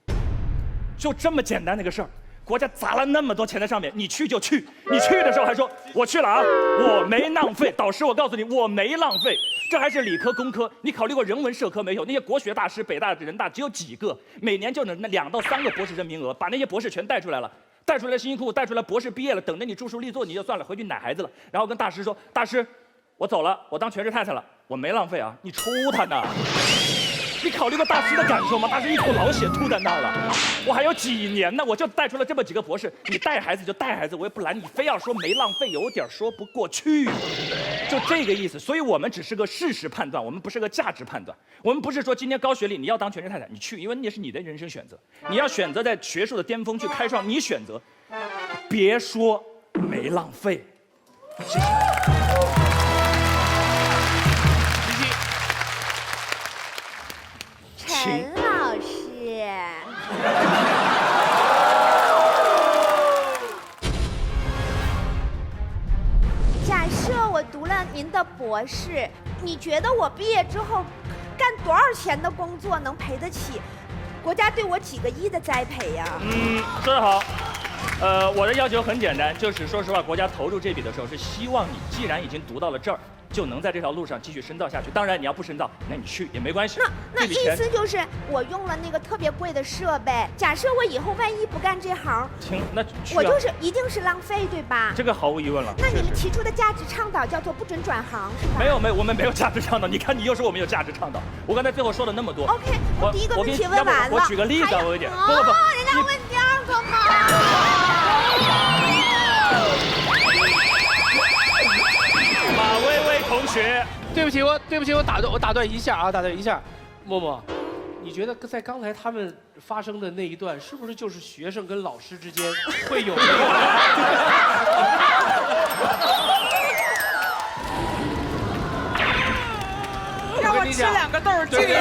就这么简单的一个事儿。国家砸了那么多钱在上面，你去就去，你去的时候还说我去了啊，我没浪费。导师，我告诉你，我没浪费。这还是理科、工科，你考虑过人文社科没有？那些国学大师，北大、人大只有几个，每年就能那2到3个博士生名额，把那些博士全带出来了，带出来辛辛苦苦带出来，博士毕业了，等着你著书立作，你就算了，回去奶孩子了。然后跟大师说，大师，我走了，我当全职太太了，我没浪费啊，你抽他呢？你考虑过大师的感受吗？大师一口老血吐在那儿了，我还有几年呢，我就带出了这么几个博士。你带孩子就带孩子，我也不拦你，非要说没浪费，有点说不过去，就这个意思。所以我们只是个事实判断，我们不是个价值判断。我们不是说今天高学历你要当全职太太，你去，因为那是你的人生选择，你要选择在学术的巅峰去开创你选择，别说没浪费。谢谢。陈老师，假设我读了您的博士，你觉得我毕业之后干多少钱的工作能赔得起国家对我几个亿的栽培呀？说得好。我的要求很简单，就是说实话，国家投入这笔的时候是希望你既然已经读到了这儿，就能在这条路上继续深造下去。当然，你要不深造，那你去也没关系。那意思就是我用了那个特别贵的设备，假设我以后万一不干这行，行，那去我就是一定是浪费，对吧？这个毫无疑问了。那你们提出的价值倡导叫做不准转行，是吧？没有，我们没有价值倡导。你看，你又说我们有价值倡导。我刚才最后说了那么多。OK， 我第一个问题问完了。我举个例子啊，薇姐。不，人家问第二个嘛。马薇薇同学，对不起，我打断一下啊，默默，你觉得在刚才他们发生的那一段，是不是就是学生跟老师之间会有？让我吃2个豆儿静一静。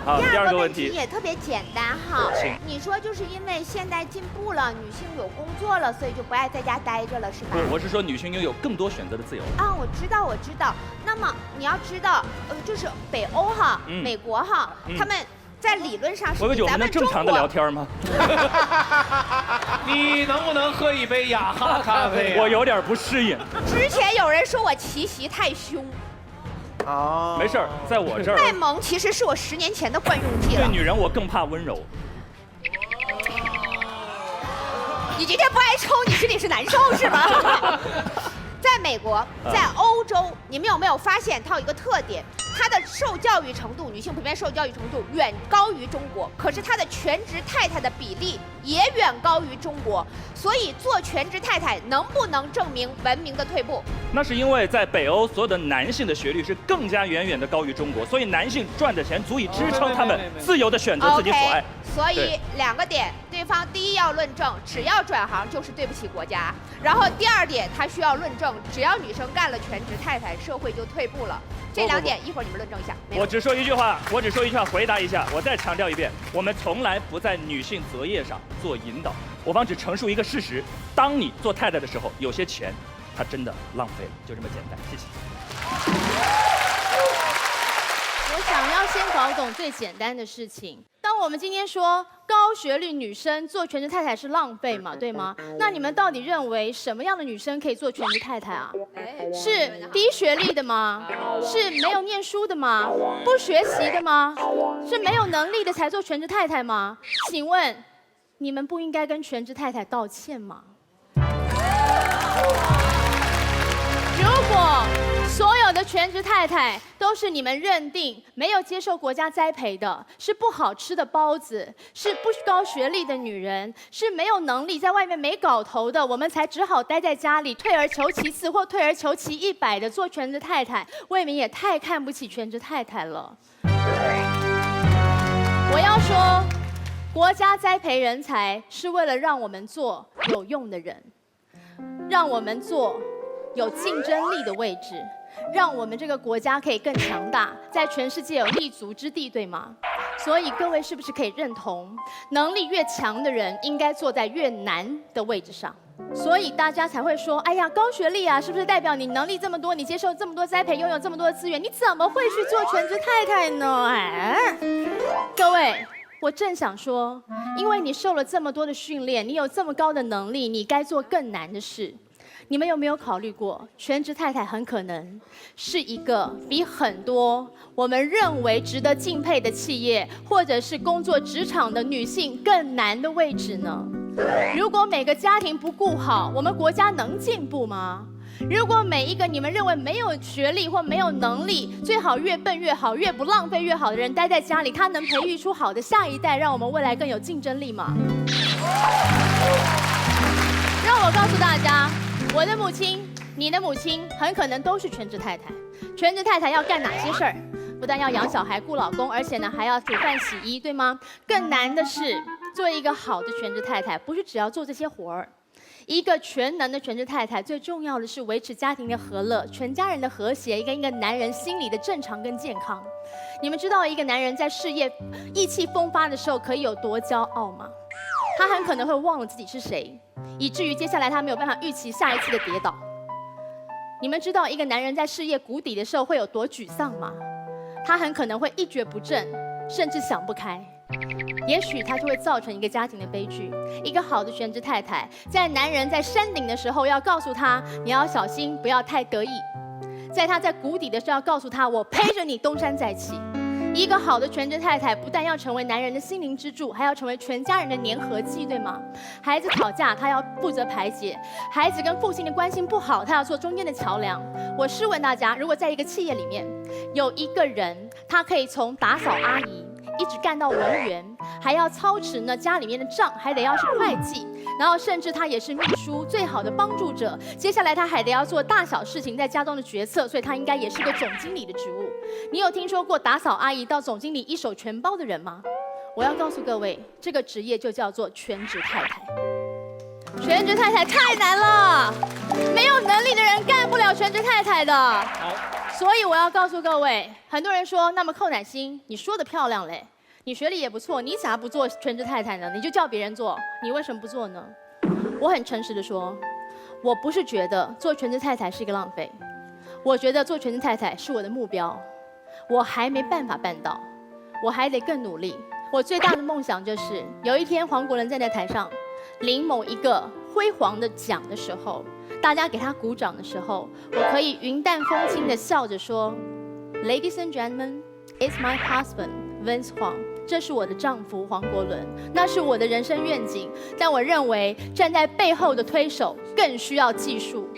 好，第二个问题也特别简单哈请。你说就是因为现代进步了，女性有工作了，所以就不爱在家待着了，是吧？不，我是说女性拥有更多选择的自由。啊，我知道，我知道。那么你要知道，就是北欧哈、美国哈，他们在理论上是我们能正常的聊天吗？你能不能喝一杯雅哈咖啡啊？我有点不适应。之前有人说我奇袭太凶。哦，没事儿，在我这儿。卖萌其实是我10年前的惯用计了。对女人我更怕温柔。你今天不爱抽，你心里是难受是吧？在美国，在欧洲，你们有没有发现它有一个特点？它的受教育程度，女性普遍受教育程度远高于中国，可是它的全职太太的比例也远高于中国。所以做全职太太能不能证明文明的退步？那是因为在北欧，所有的男性的学历是更加远远的高于中国，所以男性赚的钱足以支撑他们自由的选择自己所爱。所以2个点，对方第一要论证，只要转行就是对不起国家；然后第2点，他需要论证，只要女生干了全职太太，社会就退步了。这2点一会儿你们论证一下。我只说一句话，回答一下。我再强调一遍，我们从来不在女性择业上做引导，我方只陈述一个事实：当你做太太的时候，有些钱，它真的浪费了，就这么简单。谢谢。我想要先搞懂最简单的事情。当我们今天说高学历女生做全职太太是浪费嘛，对吗？那你们到底认为什么样的女生可以做全职太太啊？是低学历的吗？是没有念书的吗？不学习的吗？是没有能力的才做全职太太吗？请问，你们不应该跟全职太太道歉吗？如果所有的全职太太都是你们认定没有接受国家栽培的，是不好吃的包子，是不高学历的女人，是没有能力在外面没搞头的，我们才只好待在家里，退而求其次或退而求其100的做全职太太，未免也太看不起全职太太了。我要说，国家栽培人才是为了让我们做有用的人，让我们做有竞争力的位置，让我们这个国家可以更强大，在全世界有立足之地，对吗？所以各位是不是可以认同，能力越强的人应该坐在越难的位置上？所以大家才会说，哎呀，高学历啊，是不是代表你能力这么多，你接受这么多栽培，拥有这么多的资源，你怎么会去做全职太太呢？哎，各位。我正想说，因为你受了这么多的训练，你有这么高的能力，你该做更难的事。你们有没有考虑过，全职太太很可能是一个比很多我们认为值得敬佩的企业，或者是工作职场的女性更难的位置呢？如果每个家庭不顾好，我们国家能进步吗？如果每一个你们认为没有学历或没有能力，最好越笨越好，越不浪费越好的人待在家里，他能培育出好的下一代，让我们未来更有竞争力吗？让我告诉大家，我的母亲、你的母亲很可能都是全职太太。全职太太要干哪些事儿？不但要养小孩、顾老公，而且呢还要煮饭、洗衣，对吗？更难的是，做一个好的全职太太，不是只要做这些活儿。一个全能的全职太太，最重要的是维持家庭的和乐，全家人的和谐，跟一个男人心理的正常跟健康。你们知道一个男人在事业意气风发的时候可以有多骄傲吗？他很可能会忘了自己是谁，以至于接下来他没有办法预期下一次的跌倒。你们知道一个男人在事业谷底的时候会有多沮丧吗？他很可能会一蹶不振，甚至想不开。也许他就会造成一个家庭的悲剧。一个好的全职太太，在男人在山顶的时候要告诉他，你要小心，不要太得意；在他在谷底的时候要告诉他，我陪着你东山再起。一个好的全职太太，不但要成为男人的心灵支柱，还要成为全家人的粘合剂，对吗？孩子吵架，她要负责排解；孩子跟父亲的关系不好，她要做中间的桥梁。我试问大家，如果在一个企业里面有一个人，他可以从打扫阿姨一直干到文员，还要操持呢家里面的账，还得要是会计，然后甚至他也是秘书最好的帮助者。接下来他还得要做大小事情在家中的决策，所以他应该也是个总经理的职务。你有听说过打扫阿姨到总经理一手全包的人吗？我要告诉各位，这个职业就叫做全职太太。全职太太太难了，没有能力的人干不了全职太太的。所以我要告诉各位，很多人说，那么寇乃馨，你说的漂亮嘞，你学历也不错，你咋不做全职太太呢？你就叫别人做，你为什么不做呢？我很诚实的说，我不是觉得做全职太太是一个浪费，我觉得做全职太太是我的目标，我还没办法办到，我还得更努力。我最大的梦想就是有一天黄国伦站在台上领某一个辉煌的奖的时候，大家给他鼓掌的时候，我可以云淡风轻地笑着说 ，Ladies and gentlemen, it's my husband Vince Huang。这是我的丈夫黄国伦，那是我的人生愿景。但我认为站在背后的推手更需要技术，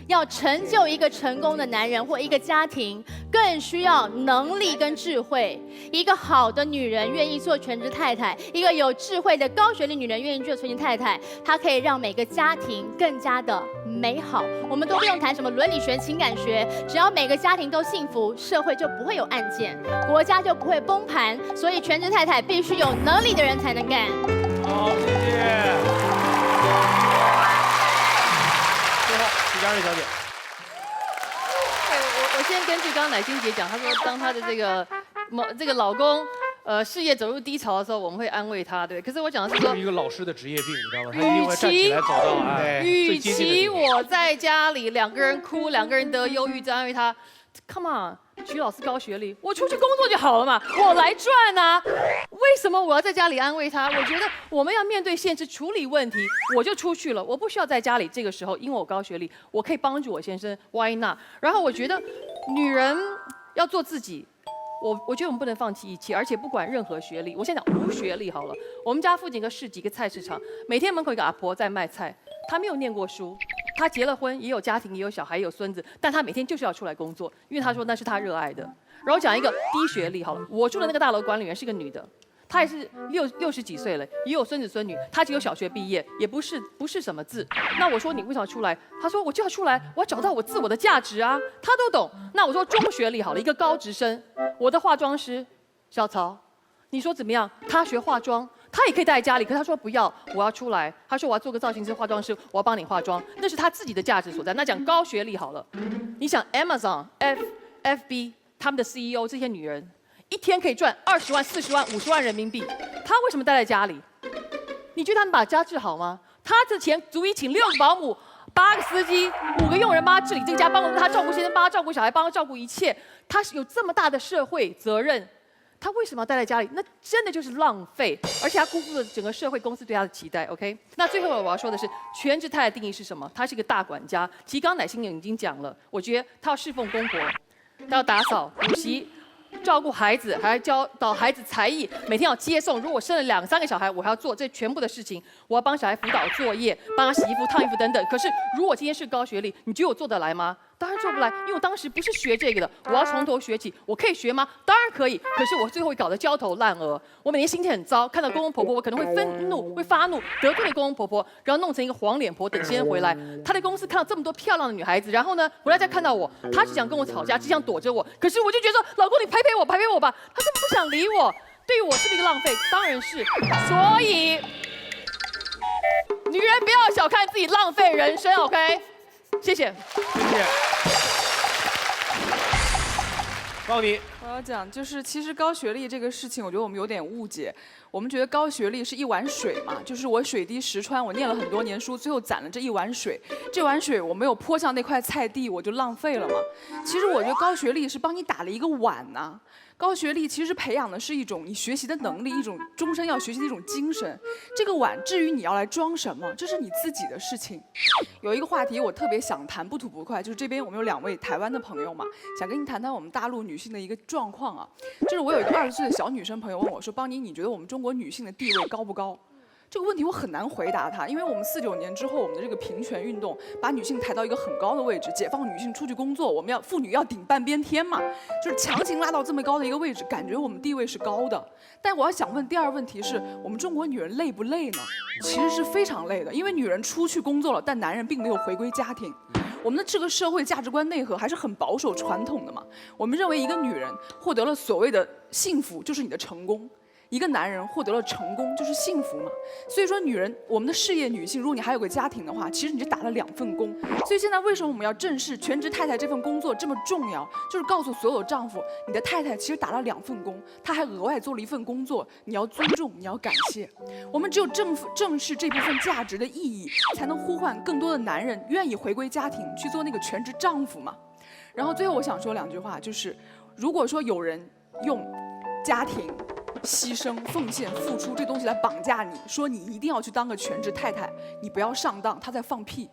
要成就一个成功的男人或一个家庭，更需要能力跟智慧。一个好的女人愿意做全职太太，一个有智慧的高学历女人愿意做全职太太，她可以让每个家庭更加的美好。我们都不用谈什么伦理学、情感学，只要每个家庭都幸福，社会就不会有案件，国家就不会崩盘。所以全职太太必须有能力的人才能干。好，谢谢。最后，许佳瑞小姐。我先根据刚刚乃馨姐讲，她说当她的这个老公事业走入低潮的时候，我们会安慰她，对。可是我讲的是说，一个老师的职业病，你知道吗？他一定会站起来走到与其我在家里两个人哭，两个人得忧郁症，安慰她 ，Come on。徐老师高学历，我出去工作就好了嘛，我来赚啊！为什么我要在家里安慰他？我觉得我们要面对现实，处理问题，我就出去了，我不需要在家里。这个时候，因为我高学历，我可以帮助我先生 ，Why not？ 然后我觉得女人要做自己。我觉得我们不能放弃一切，而且不管任何学历，我现在讲无学历好了。我们家附近一个市集，一个菜市场，每天门口一个阿婆在卖菜，她没有念过书。她结了婚，也有家庭，也有小孩，也有孙子，但她每天就是要出来工作，因为她说那是她热爱的。然后讲一个低学历好了，我住的那个大楼管理员是个女的，她也是60几岁了，也有孙子孙女，她只有小学毕业，也不是什么字。那我说你为什么要出来？她说我就要出来，我要找到我自我的价值啊，她都懂。那我说中学历好了，一个高职生，我的化妆师小曹，你说怎么样？她学化妆。他也可以待在家里，可是他说不要，我要出来。他说我要做个造型师、化妆师，我要帮你化妆，那是他自己的价值所在。那讲高学历好了，你想 Amazon、FB 他们的 CEO 这些女人，一天可以赚20万、40万、50万人民币，她为什么待在家里？你觉得他们把家治好吗？他的钱足以请6个保姆、8个司机、5个佣人帮他治理这个家，帮他照顾先生，帮他照顾小孩，帮他照顾一切。他是有这么大的社会责任。他为什么要待在家里？那真的就是浪费，而且他辜负了整个社会公司对他的期待。OK， 那最后我要说的是，全职太太的定义是什么？她是一个大管家。其实刚刚乃馨已经讲了，我觉得她要侍奉公婆，她要打扫、补习、照顾孩子，还要教导孩子才艺，每天要接送。如果生了2、3个小孩，我还要做这全部的事情。我要帮小孩辅导作业，帮他洗衣服、烫衣服等等。可是如果今天是高学历，你觉得我做得来吗？当然做不来，因为我当时不是学这个的，我要从头学起。我可以学吗？当然可以。可是我最后会搞得焦头烂额，我每天心情很糟，看到公公婆婆，我可能会愤怒、会发怒，得罪了公公婆婆，然后弄成一个黄脸婆，等先生回来。他在公司看到这么多漂亮的女孩子，然后呢，回来再看到我，他只想跟我吵架，只想躲着我。可是我就觉得说，老公你陪陪我，陪陪我吧。他根本不想理我，对于我是不是一个浪费？当然是。所以，女人不要小看自己浪费人生 ，OK？ 谢谢。谢谢。报你。我要讲，就是其实高学历这个事情，我觉得我们有点误解。我们觉得高学历是一碗水嘛，就是我水滴石穿，我念了很多年书，最后攒了这一碗水。这碗水我没有泼向那块菜地，我就浪费了嘛。其实我觉得高学历是帮你打了一个碗呐。高学历其实培养的是一种你学习的能力，一种终身要学习的一种精神。这个碗至于你要来装什么，这是你自己的事情。有一个话题我特别想谈，不吐不快，就是这边我们有2位台湾的朋友嘛，想跟你谈谈我们大陆女性的一个状况啊。就是我有一个20岁的小女生朋友问我说：“邦妮，你觉得我们中国女性的地位高不高？”这个问题我很难回答他，因为我们49年之后，我们的这个平权运动把女性抬到一个很高的位置，解放女性出去工作，我们妇女要顶半边天嘛，就是强行拉到这么高的一个位置，感觉我们地位是高的。但我要想问第二个问题是，我们中国女人累不累呢？其实是非常累的，因为女人出去工作了，但男人并没有回归家庭。我们的这个社会价值观内核还是很保守传统的嘛，我们认为一个女人获得了所谓的幸福就是你的成功。一个男人获得了成功就是幸福嘛，所以说女人，我们的事业女性，如果你还有个家庭的话，其实你就打了2份工。所以现在为什么我们要正视全职太太这份工作这么重要？就是告诉所有丈夫，你的太太其实打了2份工，她还额外做了1份工作，你要尊重，你要感谢。我们只有正视这部分价值的意义，才能呼唤更多的男人愿意回归家庭，去做那个全职丈夫嘛。然后最后我想说2句话，就是如果说有人用家庭牺牲、奉献、付出这东西来绑架你，说你一定要去当个全职太太，你不要上当，他在放屁。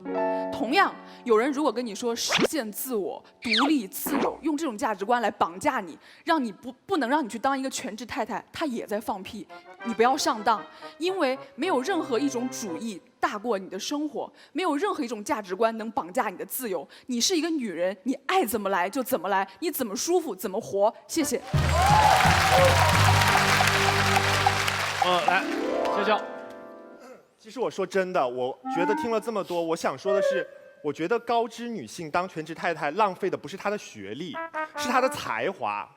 同样，有人如果跟你说实现自我、独立、自由，用这种价值观来绑架你，让你不能让你去当一个全职太太，他也在放屁。你不要上当，因为没有任何一种主义大过你的生活，没有任何一种价值观能绑架你的自由。你是一个女人，你爱怎么来就怎么来，你怎么舒服怎么活。谢谢。来，笑笑。其实我说真的，我觉得听了这么多，我想说的是，我觉得高知女性当全职太太浪费的不是她的学历，是她的才华。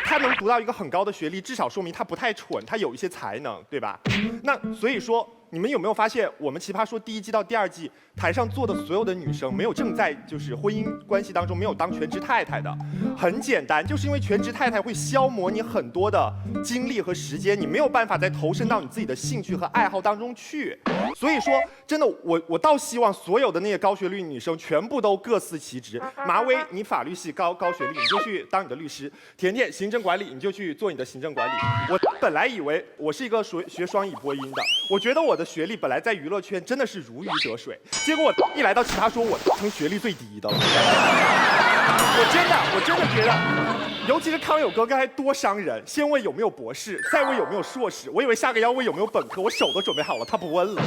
她能读到一个很高的学历，至少说明她不太蠢，她有一些才能，对吧？那所以说，你们有没有发现，我们奇葩说第1季到第2季台上坐的所有的女生，没有正在就是婚姻关系当中没有当全职太太的？很简单，就是因为全职太太会消磨你很多的精力和时间，你没有办法再投身到你自己的兴趣和爱好当中去。所以说，真的，我倒希望所有的那些高学历女生全部都各司其职。马薇，你法律系高学历，你就去当你的律师；甜甜，行政管理，你就去做你的行政管理。我本来以为我是一个学双语播音的，我觉得我的学历本来在娱乐圈真的是如鱼得水，结果我一来到奇葩说，我成学历最低的了。我真的觉得，尤其是康永哥刚才多伤人，先问有没有博士，再问有没有硕士，我以为下个要问有没有本科，我手都准备好了，他不问了。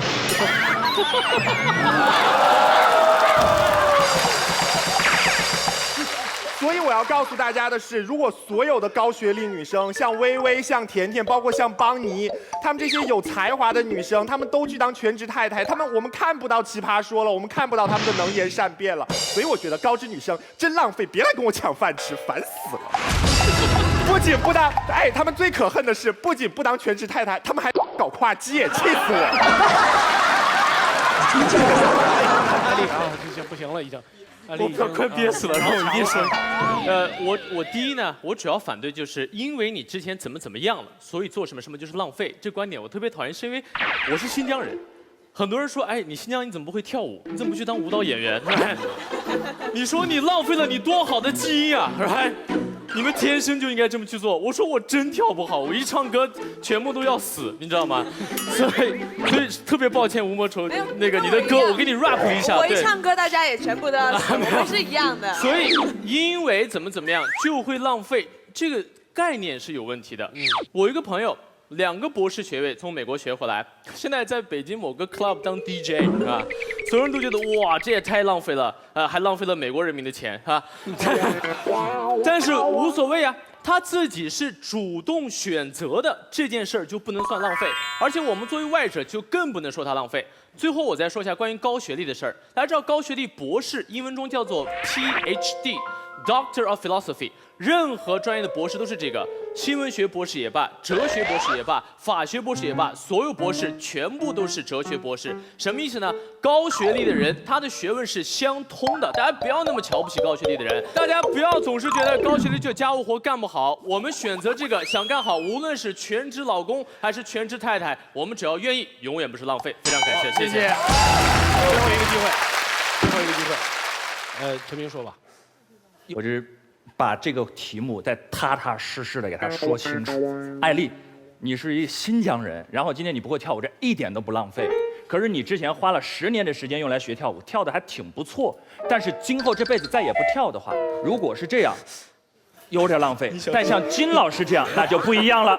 所以我要告诉大家的是，如果所有的高学历女生，像薇薇、像甜甜，包括像邦尼，她们这些有才华的女生，她们都去当全职太太，我们看不到奇葩说了，我们看不到她们的能言善辩了。所以我觉得高知女生真浪费，别来跟我抢饭吃，烦死了。不仅不当，她们最可恨的是，不仅不当全职太太，她们还搞跨界，气死我！安利啊，不行了，已经。我快憋死了，然后我一定说，我第一呢，我主要反对就是因为你之前怎么样了，所以做什么就是浪费。这观点我特别讨厌，是因为我是新疆人，很多人说，你新疆你怎么不会跳舞？你怎么不去当舞蹈演员？你说你浪费了你多好的基因啊！你们天生就应该这么去做。我说我真跳不好，我一唱歌全部都要死，你知道吗？所以特别抱歉吴莫愁，那个你的歌我给你 rap 一下。我一唱歌大家也全部都要死，我们是一样的。所以因为怎么样就会浪费，这个概念是有问题的。我一个朋友2个博士学位从美国学回来，现在在北京某个 club 当 DJ 啊，所有人都觉得哇这也太浪费了，还浪费了美国人民的钱啊。但是无所谓啊，他自己是主动选择的，这件事儿就不能算浪费。而且我们作为外者就更不能说他浪费。最后我再说一下关于高学历的事儿，大家知道高学历博士英文中叫做 PhD。Doctor of Philosophy， 任何专业的博士都是这个，新闻学博士也罢，哲学博士也罢，法学博士也罢，所有博士全部都是哲学博士。什么意思呢？高学历的人，他的学问是相通的。大家不要那么瞧不起高学历的人，大家不要总是觉得高学历就家务活干不好。我们选择这个想干好，无论是全职老公还是全职太太，我们只要愿意，永远不是浪费。非常感谢，谢谢。最后一个机会，陈明说吧。我是把这个题目再踏踏实实的给他说清楚。艾丽，你是一新疆人，然后今天你不会跳舞，这一点都不浪费。可是你之前花了10年的时间用来学跳舞，跳的还挺不错。但是今后这辈子再也不跳的话，如果是这样，有点浪费。但像金老师这样，那就不一样了。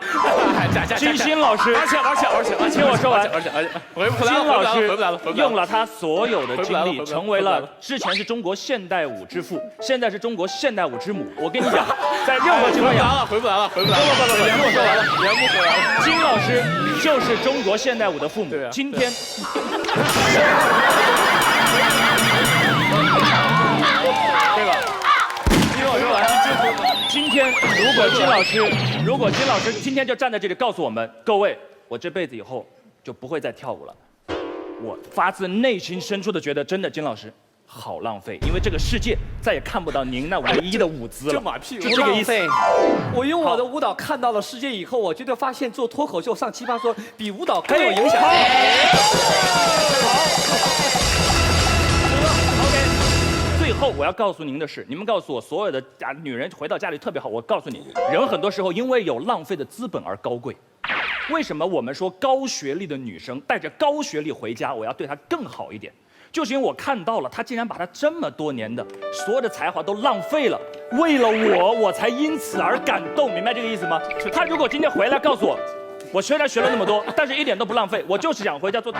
金星老师，听我说完。金老师用了他所有的精力，成为了之前是中国现代舞之父，现在是中国现代舞之母。我跟你讲，在任何情况下，回不来了。不，听我说完了，圆不回来了。金老师就是中国现代舞的父母。今天。对吧？听我说完。今天如果金老师今天就站在这里告诉我们各位，我这辈子以后就不会再跳舞了，我发自内心深处的觉得，真的金老师好浪费，因为这个世界再也看不到您那唯一的舞姿了。就这个意思。我用我的舞蹈看到了世界以后，我觉得发现做脱口秀上奇葩说比舞蹈更有影响力。最后我要告诉您的是，你们告诉我所有的女人回到家里特别好。我告诉你，人很多时候因为有浪费的资本而高贵。为什么我们说高学历的女生带着高学历回家，我要对她更好一点？就是因为我看到了她竟然把她这么多年的所有的才华都浪费了，为了我才因此而感动，明白这个意思吗？她如果今天回来告诉我，我虽然学了那么多，但是一点都不浪费，我就是想回家做，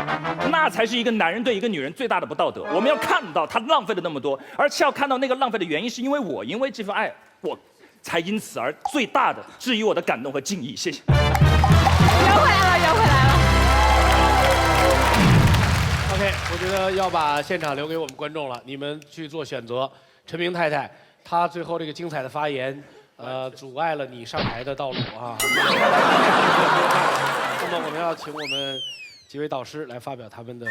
那才是一个男人对一个女人最大的不道德。我们要看到他浪费了那么多，而且要看到那个浪费的原因是因为我，因为这份爱，我才因此而最大的质疑我的感动和敬意。谢谢。圆回来了。OK， 我觉得要把现场留给我们观众了，你们去做选择。陈明太太，她最后这个精彩的发言。阻碍了你上台的道路啊！那么我们要请我们几位导师来发表他们的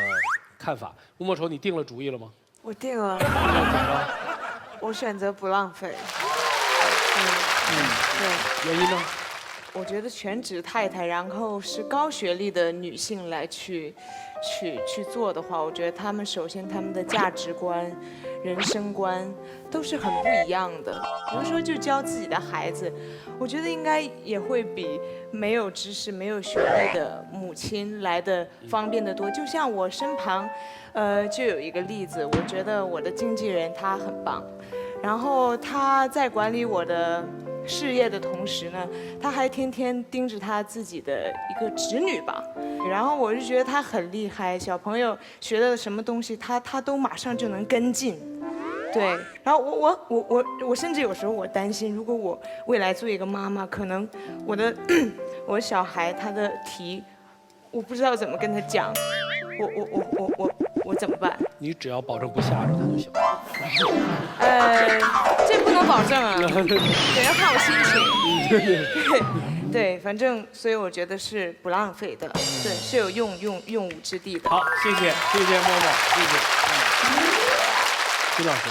看法。吴莫愁，你定了主意了吗？我定了。我选择不浪费。对。原因呢？我觉得全职太太，然后是高学历的女性来去做的话，我觉得她们首先她们的价值观、人生观都是很不一样的。比如说，就教自己的孩子，我觉得应该也会比没有知识、没有学历的母亲来的方便得多。就像我身旁，就有一个例子，我觉得我的经纪人他很棒，然后他在管理我的事业的同时呢，他还天天盯着他自己的一个侄女吧，然后我就觉得他很厉害，小朋友学的什么东西，他都马上就能跟进，对。然后我甚至有时候我担心，如果我未来做一个妈妈，可能我的小孩他的题，我不知道怎么跟他讲，我怎么办？你只要保证不吓着他就行。这不能保证啊，得要看我心情。对，反正所以我觉得是不浪费的，对，是有用武之地的。好，谢谢默默，谢谢。金老师，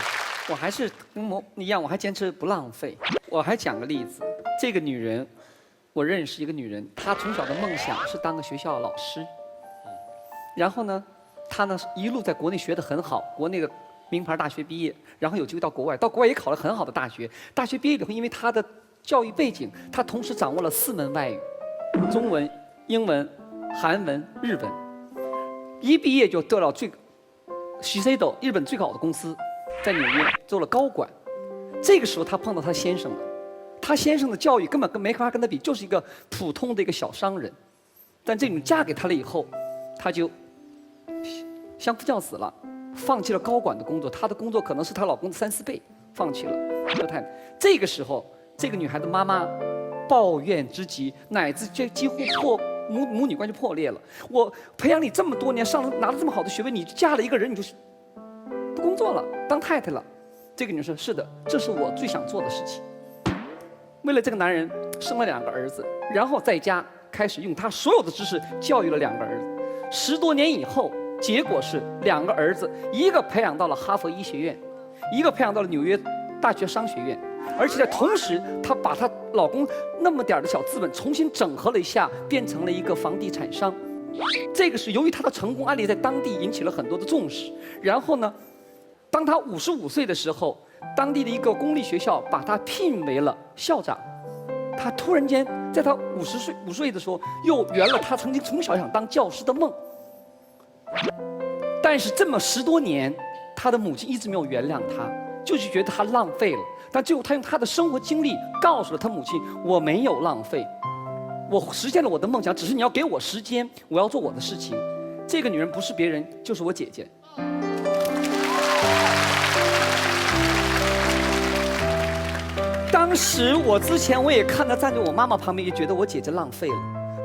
我还是跟默一样，我还坚持不浪费。我还讲个例子，这个女人，我认识一个女人，她从小的梦想是当个学校老师，然后呢，她呢一路在国内学得很好，国内的名牌大学毕业，然后有机会到国外也考了很好的大学。大学毕业以后，因为她的教育背景，她同时掌握了4门外语：中文、英文、韩文、日文。一毕业就得到Shiseido 日本最好的公司，在纽约做了高管。这个时候，她碰到她先生了。她先生的教育根本没法跟她比，就是一个普通的一个小商人。但这女人嫁给他了以后，她就相夫教子了。放弃了高管的工作，她的工作可能是她老公的3、4倍，放弃了。这个时候，这个女孩的妈妈抱怨之极，乃至几乎母女关系破裂了。我培养你这么多年，拿了这么好的学位，你嫁了一个人，你就不工作了，当太太了。这个女生是的，这是我最想做的事情。为了这个男人，生了2个儿子，然后在家开始用他所有的知识教育了2个儿子。10多年以后。结果是2个儿子，一个培养到了哈佛医学院，一个培养到了纽约大学商学院，而且在同时，她把她老公那么点的小资本重新整合了一下，变成了一个房地产商。这个是由于她的成功案例在当地引起了很多的重视。然后呢，当她55岁的时候，当地的一个公立学校把她聘为了校长。她突然间在她50岁的时候，又圆了她曾经从小想当教师的梦。但是这么10多年，他的母亲一直没有原谅他，就是觉得他浪费了。但最后他用他的生活经历告诉了他母亲：我没有浪费，我实现了我的梦想，只是你要给我时间，我要做我的事情。这个女人不是别人，就是我姐姐。当时之前我也看她站在我妈妈旁边，也觉得我姐姐浪费了，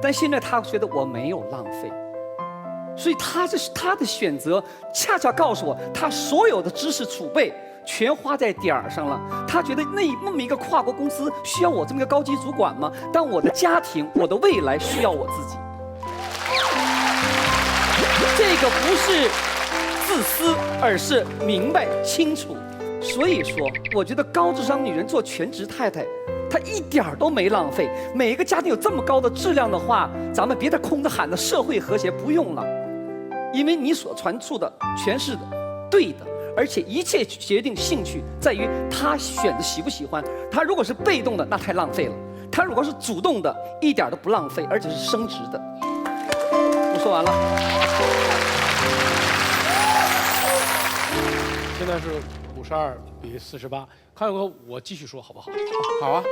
但现在她觉得我没有浪费。所以她的选择，恰恰告诉我，她所有的知识储备全花在点儿上了。她觉得那么一个跨国公司需要我这么一个高级主管吗？但我的家庭，我的未来需要我自己。这个不是自私，而是明白清楚。所以说，我觉得高智商女人做全职太太，她一点儿都没浪费。每一个家庭有这么高的质量的话，咱们别再空着喊的社会和谐，不用了。因为你所传述的全是对的，而且一切决定兴趣在于他选择喜不喜欢。他如果是被动的，那太浪费了；他如果是主动的，一点都不浪费，而且是升值的。我说完了。现在是52-48，康永哥，我继续说好不好？好啊。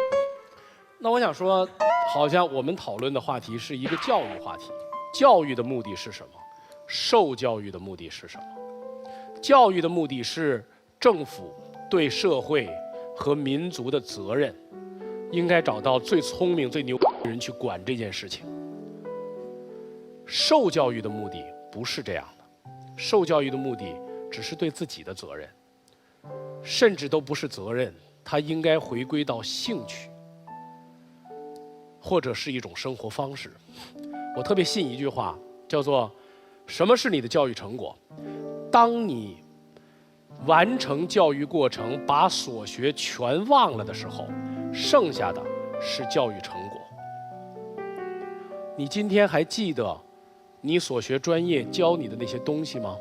那我想说，好像我们讨论的话题是一个教育话题，教育的目的是什么？受教育的目的是什么？教育的目的是政府对社会和民族的责任，应该找到最聪明、最牛的人去管这件事情。受教育的目的不是这样的，受教育的目的只是对自己的责任，甚至都不是责任，它应该回归到兴趣，或者是一种生活方式。我特别信一句话，叫做什么是你的教育成果？当你完成教育过程，把所学全忘了的时候，剩下的是教育成果。你今天还记得你所学专业教你的那些东西吗？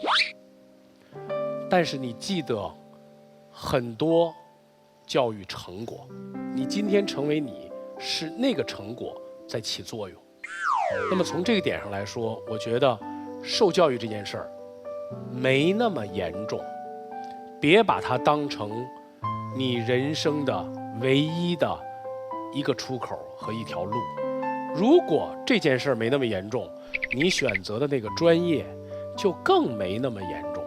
但是你记得很多教育成果。你今天成为你，是那个成果在起作用。那么从这个点上来说，我觉得受教育这件事儿没那么严重，别把它当成你人生的唯一的一个出口和一条路。如果这件事儿没那么严重，你选择的那个专业就更没那么严重。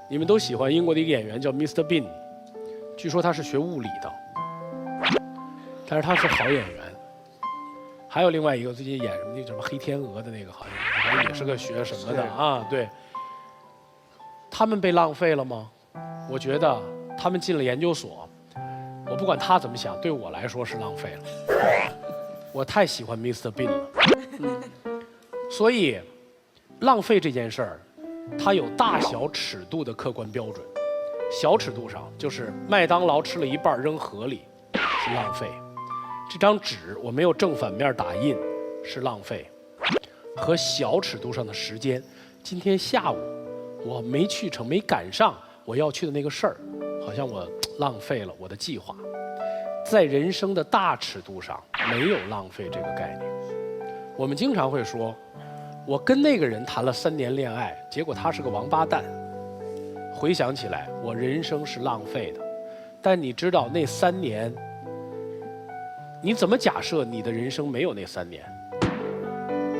你们都喜欢英国的一个演员叫 Mr. Bean， 据说他是学物理的，但是他是好演员。还有另外一个最近演什么那什么黑天鹅的那个，好像也是个学什么的啊？对，他们被浪费了吗？我觉得他们进了研究所，我不管他怎么想，对我来说是浪费了。我太喜欢 Mr. Bean 了，所以浪费这件事儿，它有大小尺度的客观标准。小尺度上就是麦当劳吃了一半扔河里是浪费，这张纸我没有正反面打印是浪费。和小尺度上的时间，今天下午我没去成，没赶上我要去的那个事儿，好像我浪费了我的计划。在人生的大尺度上没有浪费这个概念。我们经常会说，我跟那个人谈了3年恋爱，结果他是个王八蛋。回想起来，我人生是浪费的。但你知道那3年，你怎么假设你的人生没有那3年？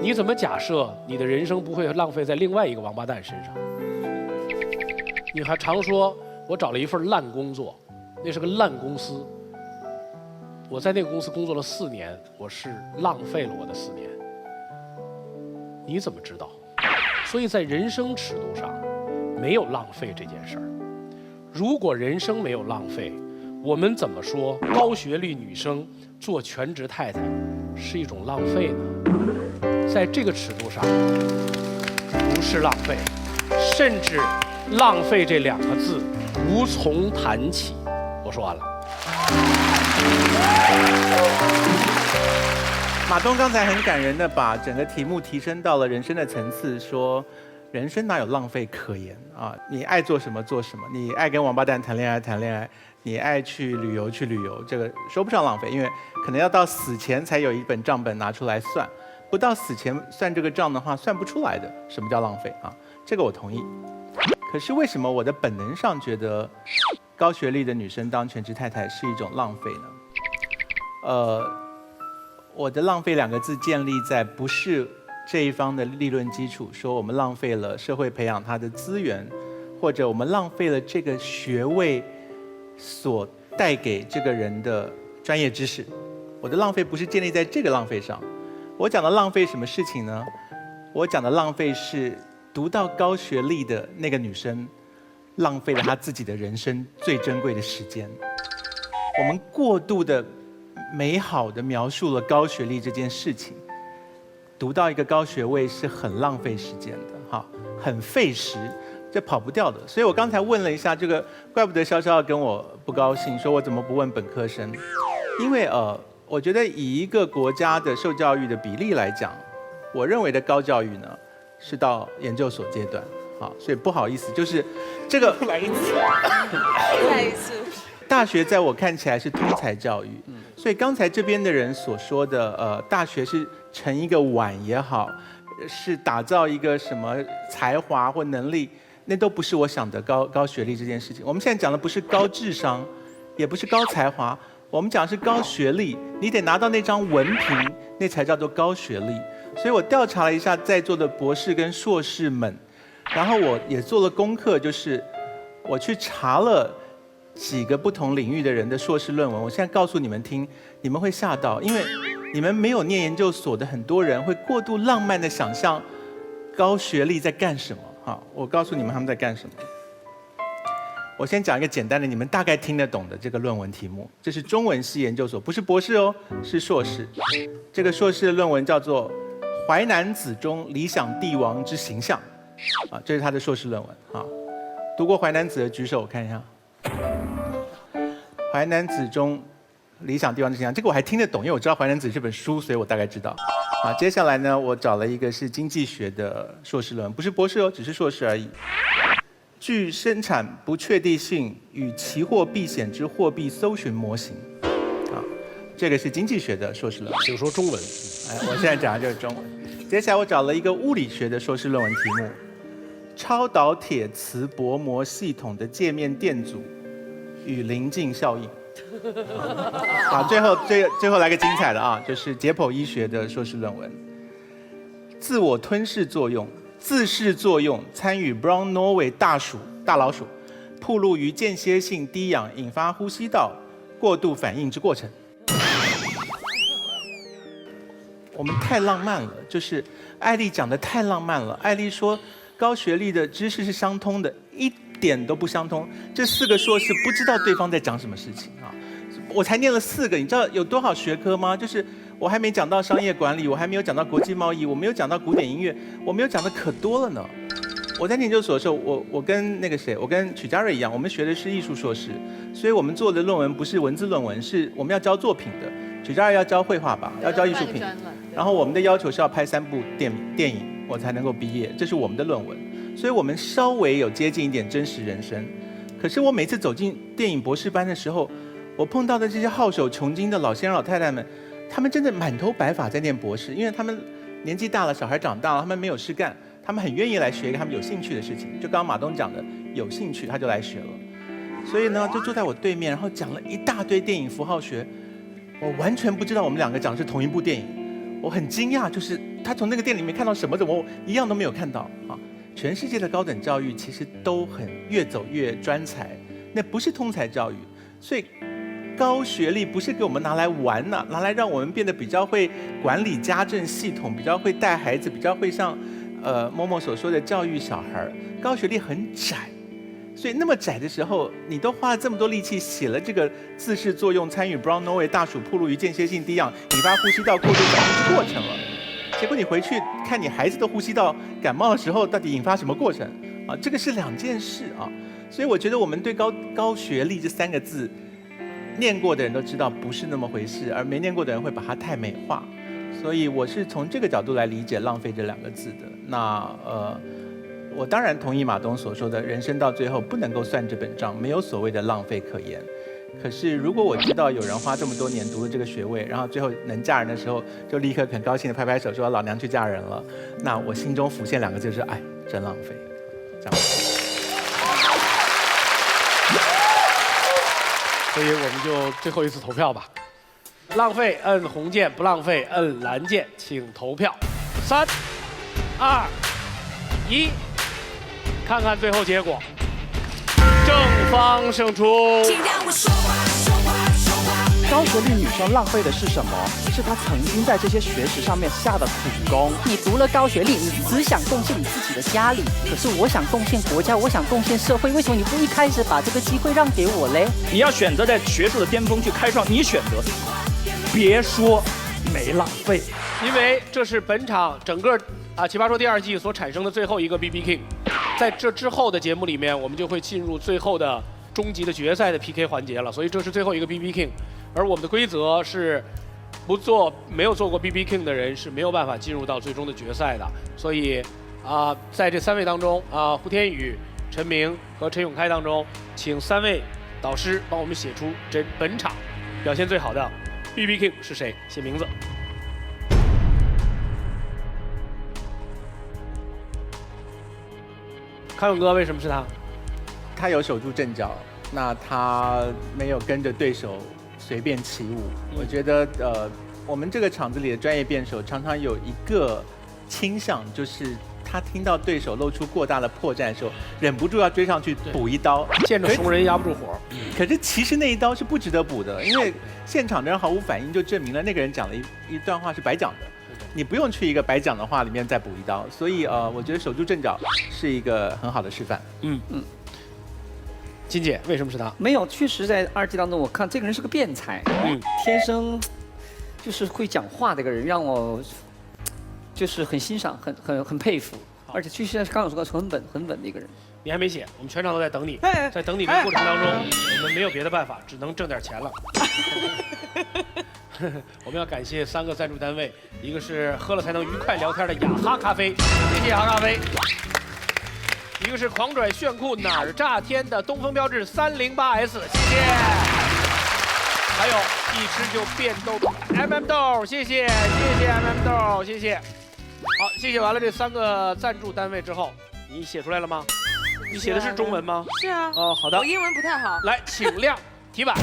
你怎么假设你的人生不会浪费在另外一个王八蛋身上？你还常说我找了一份烂工作，那是个烂公司。我在那个公司工作了4年，我是浪费了我的4年。你怎么知道？所以在人生尺度上，没有浪费这件事儿。如果人生没有浪费，我们怎么说高学历女生做全职太太是一种浪费呢？在这个尺度上，不是浪费，甚至浪费这2个字无从谈起。我说完了。马东刚才很感人的把整个题目提升到了人生的层次，说人生哪有浪费可言啊？你爱做什么做什么，你爱跟王八蛋谈恋爱谈恋爱，你爱去旅游去旅游，这个说不上浪费，因为可能要到死前才有一本账本拿出来算，不到死前算这个账的话，算不出来的。什么叫浪费啊？这个我同意。可是为什么我的本能上觉得高学历的女生当全职太太是一种浪费呢？我的浪费两个字建立在不是这一方的立论基础，说我们浪费了社会培养他的资源，或者我们浪费了这个学位所带给这个人的专业知识。我的浪费不是建立在这个浪费上。我讲的浪费什么事情呢？我讲的浪费是读到高学历的那个女生，浪费了她自己的人生最珍贵的时间。我们过度的美好的描述了高学历这件事情，读到一个高学位是很浪费时间的，哈，很费时，这跑不掉的。所以我刚才问了一下这个，怪不得潇潇跟我不高兴，说我怎么不问本科生？因为我觉得以一个国家的受教育的比例来讲，我认为的高教育呢是到研究所阶段，好，所以不好意思，就是这个来一次，来一次。大学在我看起来是通才教育，所以刚才这边的人所说的大学是盛一个碗也好，是打造一个什么才华或能力，那都不是我想的高学历这件事情。我们现在讲的不是高智商，也不是高才华，我们讲的是高学历，你得拿到那张文凭，那才叫做高学历。所以我调查了一下在座的博士跟硕士们，然后我也做了功课，就是我去查了几个不同领域的人的硕士论文，我现在告诉你们听，你们会吓到，因为你们没有念研究所的很多人会过度浪漫的想象高学历在干什么。好，我告诉你们他们在干什么。我先讲一个简单的，你们大概听得懂的这个论文题目，这是中文系研究所，不是博士哦，是硕士。这个硕士的论文叫做《淮南子中理想帝王之形象》，啊，这是他的硕士论文。啊，读过《淮南子》的举手，我看一下。淮南子中理想帝王之形象，这个我还听得懂，因为我知道《淮南子》这本书，所以我大概知道。啊，接下来呢，我找了一个是经济学的硕士论文，不是博士哦，只是硕士而已。具生产不确定性与期货避险之货币搜寻模型。啊，这个是经济学的硕士论文。请说中文。哎，我现在讲的就是中文。接下来我找了一个物理学的硕士论文题目：超导铁磁薄膜系统的界面电阻与临近效应。好，最后来个精彩的啊，就是解剖医学的硕士论文，自我吞噬作用、自噬作用参与 Brown Norway 大老鼠暴露于间歇性低氧引发呼吸道过度反应之过程。我们太浪漫了，就是艾丽讲的太浪漫了。艾丽说高学历的知识是相通的，一点都不相通。这4个硕士不知道对方在讲什么事情啊！我才念了4个，你知道有多少学科吗？就是我还没讲到商业管理，我还没有讲到国际贸易，我没有讲到古典音乐，我没有讲的可多了呢。我在研究所的时候，我跟那个谁，我跟曲家瑞一样，我们学的是艺术硕士，所以我们做的论文不是文字论文，是我们要教作品的。曲家瑞要教绘画吧，要教艺术品，然后我们的要求是要拍3部电影，我才能够毕业，这是我们的论文。所以我们稍微有接近一点真实人生。可是我每次走进电影博士班的时候，我碰到的这些好手穷经的老先生老太太们，他们真的满头白发在念博士，因为他们年纪大了，小孩长大了，他们没有事干，他们很愿意来学一个他们有兴趣的事情。就刚刚马东讲的，有兴趣他就来学了。所以呢，就坐在我对面，然后讲了一大堆电影符号学，我完全不知道我们2个讲的是同一部电影。我很惊讶，就是他从那个店里面看到什么，怎么我一样都没有看到啊！全世界的高等教育其实都很越走越专才，那不是通才教育。所以高学历不是给我们拿来玩呢，拿来让我们变得比较会管理家政系统，比较会带孩子，比较会像某某所说的教育小孩。高学历很窄，所以那么窄的时候，你都花了这么多力气写了这个自噬作用参与 Brown Norway 大鼠暴露于间歇性低氧引发呼吸道过度反应之过程了。结果你回去看你孩子的呼吸道感冒的时候，到底引发什么过程啊？这个是2件事啊。所以我觉得我们对高学历这3个字，念过的人都知道不是那么回事，而没念过的人会把它太美化。所以我是从这个角度来理解浪费这2个字的。那我当然同意马东所说的，人生到最后不能够算这本账，没有所谓的浪费可言。可是如果我知道有人花这么多年读了这个学位，然后最后能嫁人的时候，就立刻很高兴的拍拍手说老娘去嫁人了，那我心中浮现2个字是哎，真浪费。这样。所以我们就最后一次投票吧。浪费摁红键，不浪费摁蓝键，请投票。3、2、1，看看最后结果，正方胜出。高学历女生浪费的是什么？是她曾经在这些学识上面下的苦功。你读了高学历，你只想贡献你自己的家里，可是我想贡献国家，我想贡献社会，为什么你不一开始把这个机会让给我嘞？你要选择在学术的巅峰去开创你选择，别说没浪费。因为这是本场整个奇葩说第2季所产生的最后一个 BB King， 在这之后的节目里面，我们就会进入最后的终极的决赛的 PK 环节了，所以这是最后一个 BB King。而我们的规则是，没有做过 BB King 的人是没有办法进入到最终的决赛的。所以在这3位当中胡天宇、陈明和陈永开当中，请3位导师帮我们写出本场表现最好的 BB King 是谁？写名字。康永哥为什么是他？他有守住阵脚，那他没有跟着对手随便起舞。我觉得我们这个场子里的专业辩手常常有一个倾向，就是他听到对手露出过大的破绽的时候，忍不住要追上去补一刀。见着熟人压不住火。可是其实那一刀是不值得补的，因为现场的人毫无反应，就证明了那个人讲了一段话是白讲的。你不用去一个白讲的话里面再补一刀，所以我觉得守住阵脚是一个很好的示范。金姐为什么是他？没有，确实在2季当中，我看这个人是个辩才，天生就是会讲话的一个人，让我就是很欣赏，很佩服，而且确实刚刚说的很稳的一个人。你还没写，我们全场都在等你，在等你的过程当中，我们没有别的办法，只能挣点钱了。我们要感谢3个赞助单位，一个是喝了才能愉快聊天的雅哈咖啡，谢谢雅哈咖啡；一个是狂拽炫酷哪儿炸天的东风标致308S，谢谢；还有一吃就变豆MM 豆，谢谢 MM 豆，谢谢。好，谢谢完了这3个赞助单位之后，你写出来了吗？你写的是中文吗？是啊。哦，好的。我英文不太好。来，请亮题板。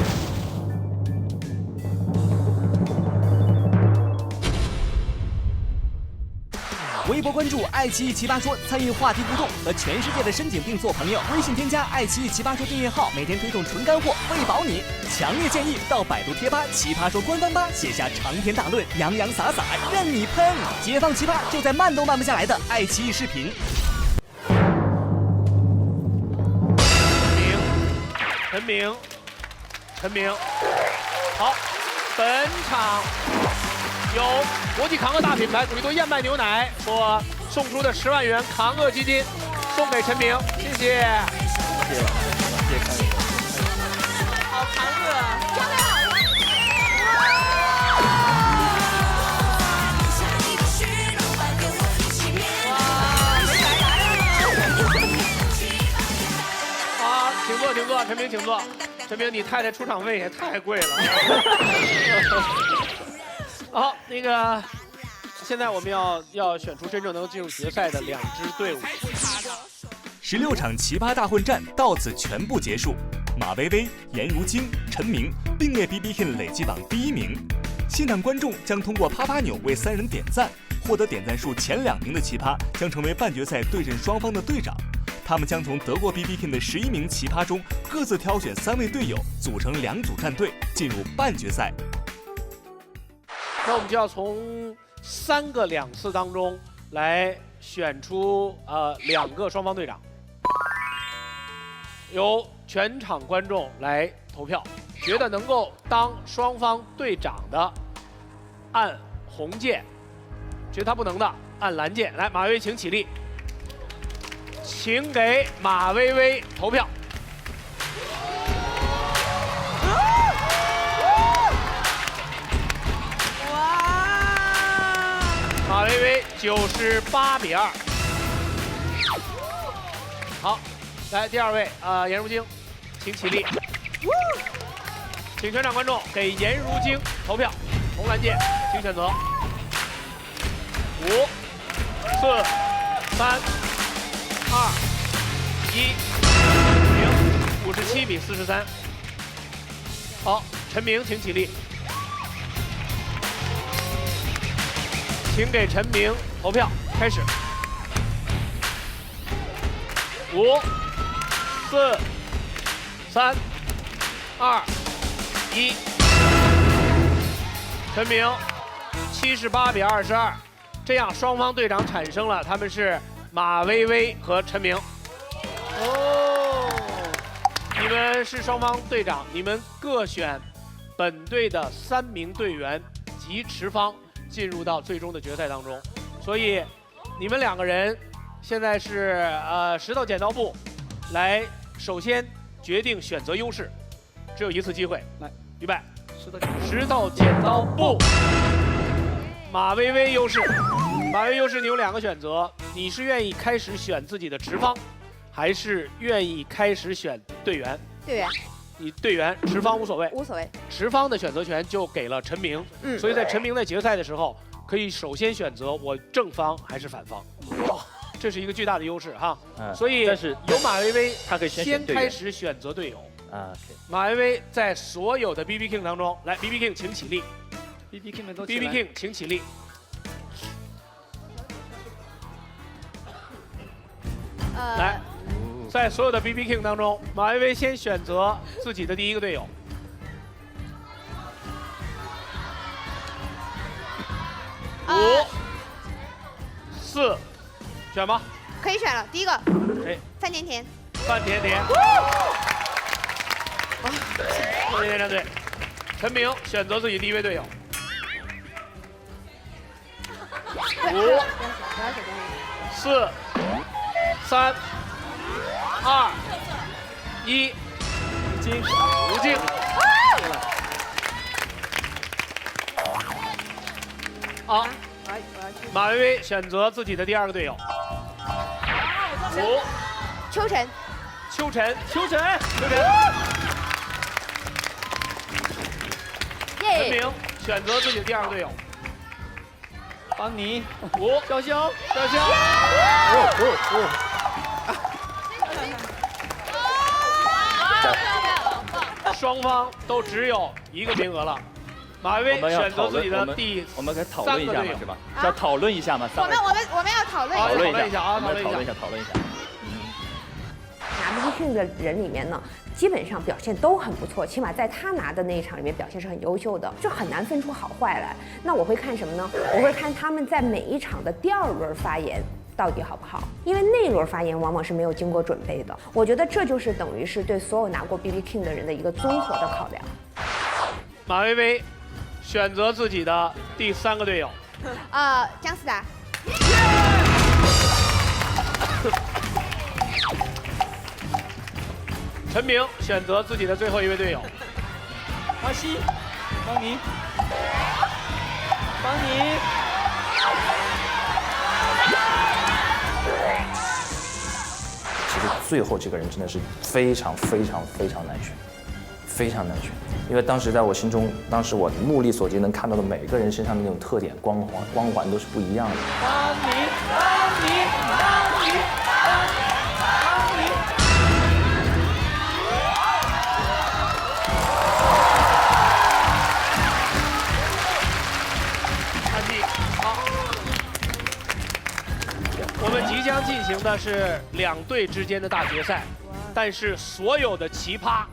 微博关注爱奇艺奇葩说，参与话题互动，和全世界的深井病做朋友。微信添加爱奇艺奇葩说订阅号，每天推送纯干货，喂饱你。强烈建议到百度贴吧奇葩说官方吧写下长篇大论，洋洋洒洒任你喷。解放奇葩就在慢都慢不下来的爱奇艺视频。陈明，好，本场由国际扛饿大品牌古力多燕麦牛奶所送出的10万元扛饿基金，送给陈明，谢谢。谢谢了，谢谢看。好扛饿。好，请坐，陈明请坐。陈明，你太太出场费也太贵了。好，那个，现在我们要选出真正能进入决赛的2支队伍。16场奇葩大混战到此全部结束，马薇薇、颜如晶、陈明并列 BB King 累计榜第1名。现场观众将通过啪啪钮为3人点赞，获得点赞数前2名的奇葩将成为半决赛对阵双方的队长。他们将从德国 BB King 的11名奇葩中各自挑选3位队友，组成2组战队，进入半决赛。那我们就要从3个2次当中来选出2个双方队长，由全场观众来投票，觉得能够当双方队长的按红键，觉得他不能的按蓝键。来，马薇薇请起立，请给马薇薇投票。马薇薇98比2。好，来第2位颜如晶，请起立，请全场观众给颜如晶投票，红蓝键，请选择。5、4、3、2、1，停，57比43。好，陈明，请起立。请给陈明投票，开始。5、4、3、2、1。陈明78比22，这样双方队长产生了，他们是马薇薇和陈明。哦，你们是双方队长，你们各选本队的3名队员及持方进入到最终的决赛当中，所以你们2个人现在是石头剪刀布，来首先决定选择优势，只有1次机会，来，预备，石头剪刀布。马薇薇优势，马薇优势，你有2个选择，你是愿意开始选自己的持方，还是愿意开始选队员？队员。你队员持方无所谓，无所谓。持方的选择权就给了陈明，所以在陈明在决赛的时候，可以首先选择我正方还是反方。哇，这是一个巨大的优势哈。所以但是由马薇薇他可以先开始选择队友。啊，马薇薇在所有的 BB King 当中，来 BB King 请起立。BB King 们都 BB King 请起立。来，在所有的 BB King 当中，马薇薇先选择自己的第1个队友。5、4，选吧。可以选了，第1个。谁？范甜甜。范甜甜。范甜甜战队，陈明选择自己第1位队友。5、4、3、2、1，吴静。好，马薇薇选择自己的第2个队友。5、秋晨。秋晨。陈明选择自己的第2个队友。邦尼。5，潇潇。双方都只有1个名额了。马薇薇选择自己的第我们可以讨论一下嘛，是吧？啊要讨论一下嘛。我们要讨论一下。讨论一下。拿 BB King 的人里面呢，基本上表现都很不错，起码在他拿的那一场里面表现是很优秀的，就很难分出好坏来。那我会看什么呢？我会看他们在每一场的第2轮发言到底好不好，因为那一轮发言往往是没有经过准备的。我觉得这就是等于是对所有拿过 BB King 的人的一个综合的考量。马薇薇选择自己的第3个队友。姜思达。陈明选择自己的最后1位队友。阿西，邦尼。其实最后这个人真的是非常难选，非常难选。因为当时在我心中，当时我目力所及能看到的每个人身上的那种特点、光环都是不一样的。邦尼。我们即将进行的是2队之间的大决赛，但是所有的奇葩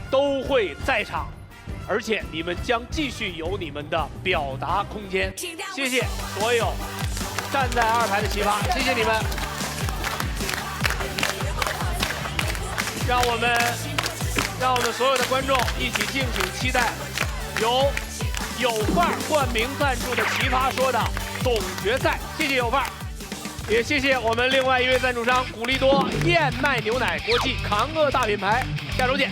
都会在场，而且你们将继续有你们的表达空间。谢谢所有站在2排的奇葩，谢谢你们。让我们所有的观众一起敬请期待由有范儿冠名赞助的奇葩说的总决赛。谢谢有范儿。也谢谢我们另外1位赞助商古力多燕麦牛奶国际扛饿大品牌，下周见。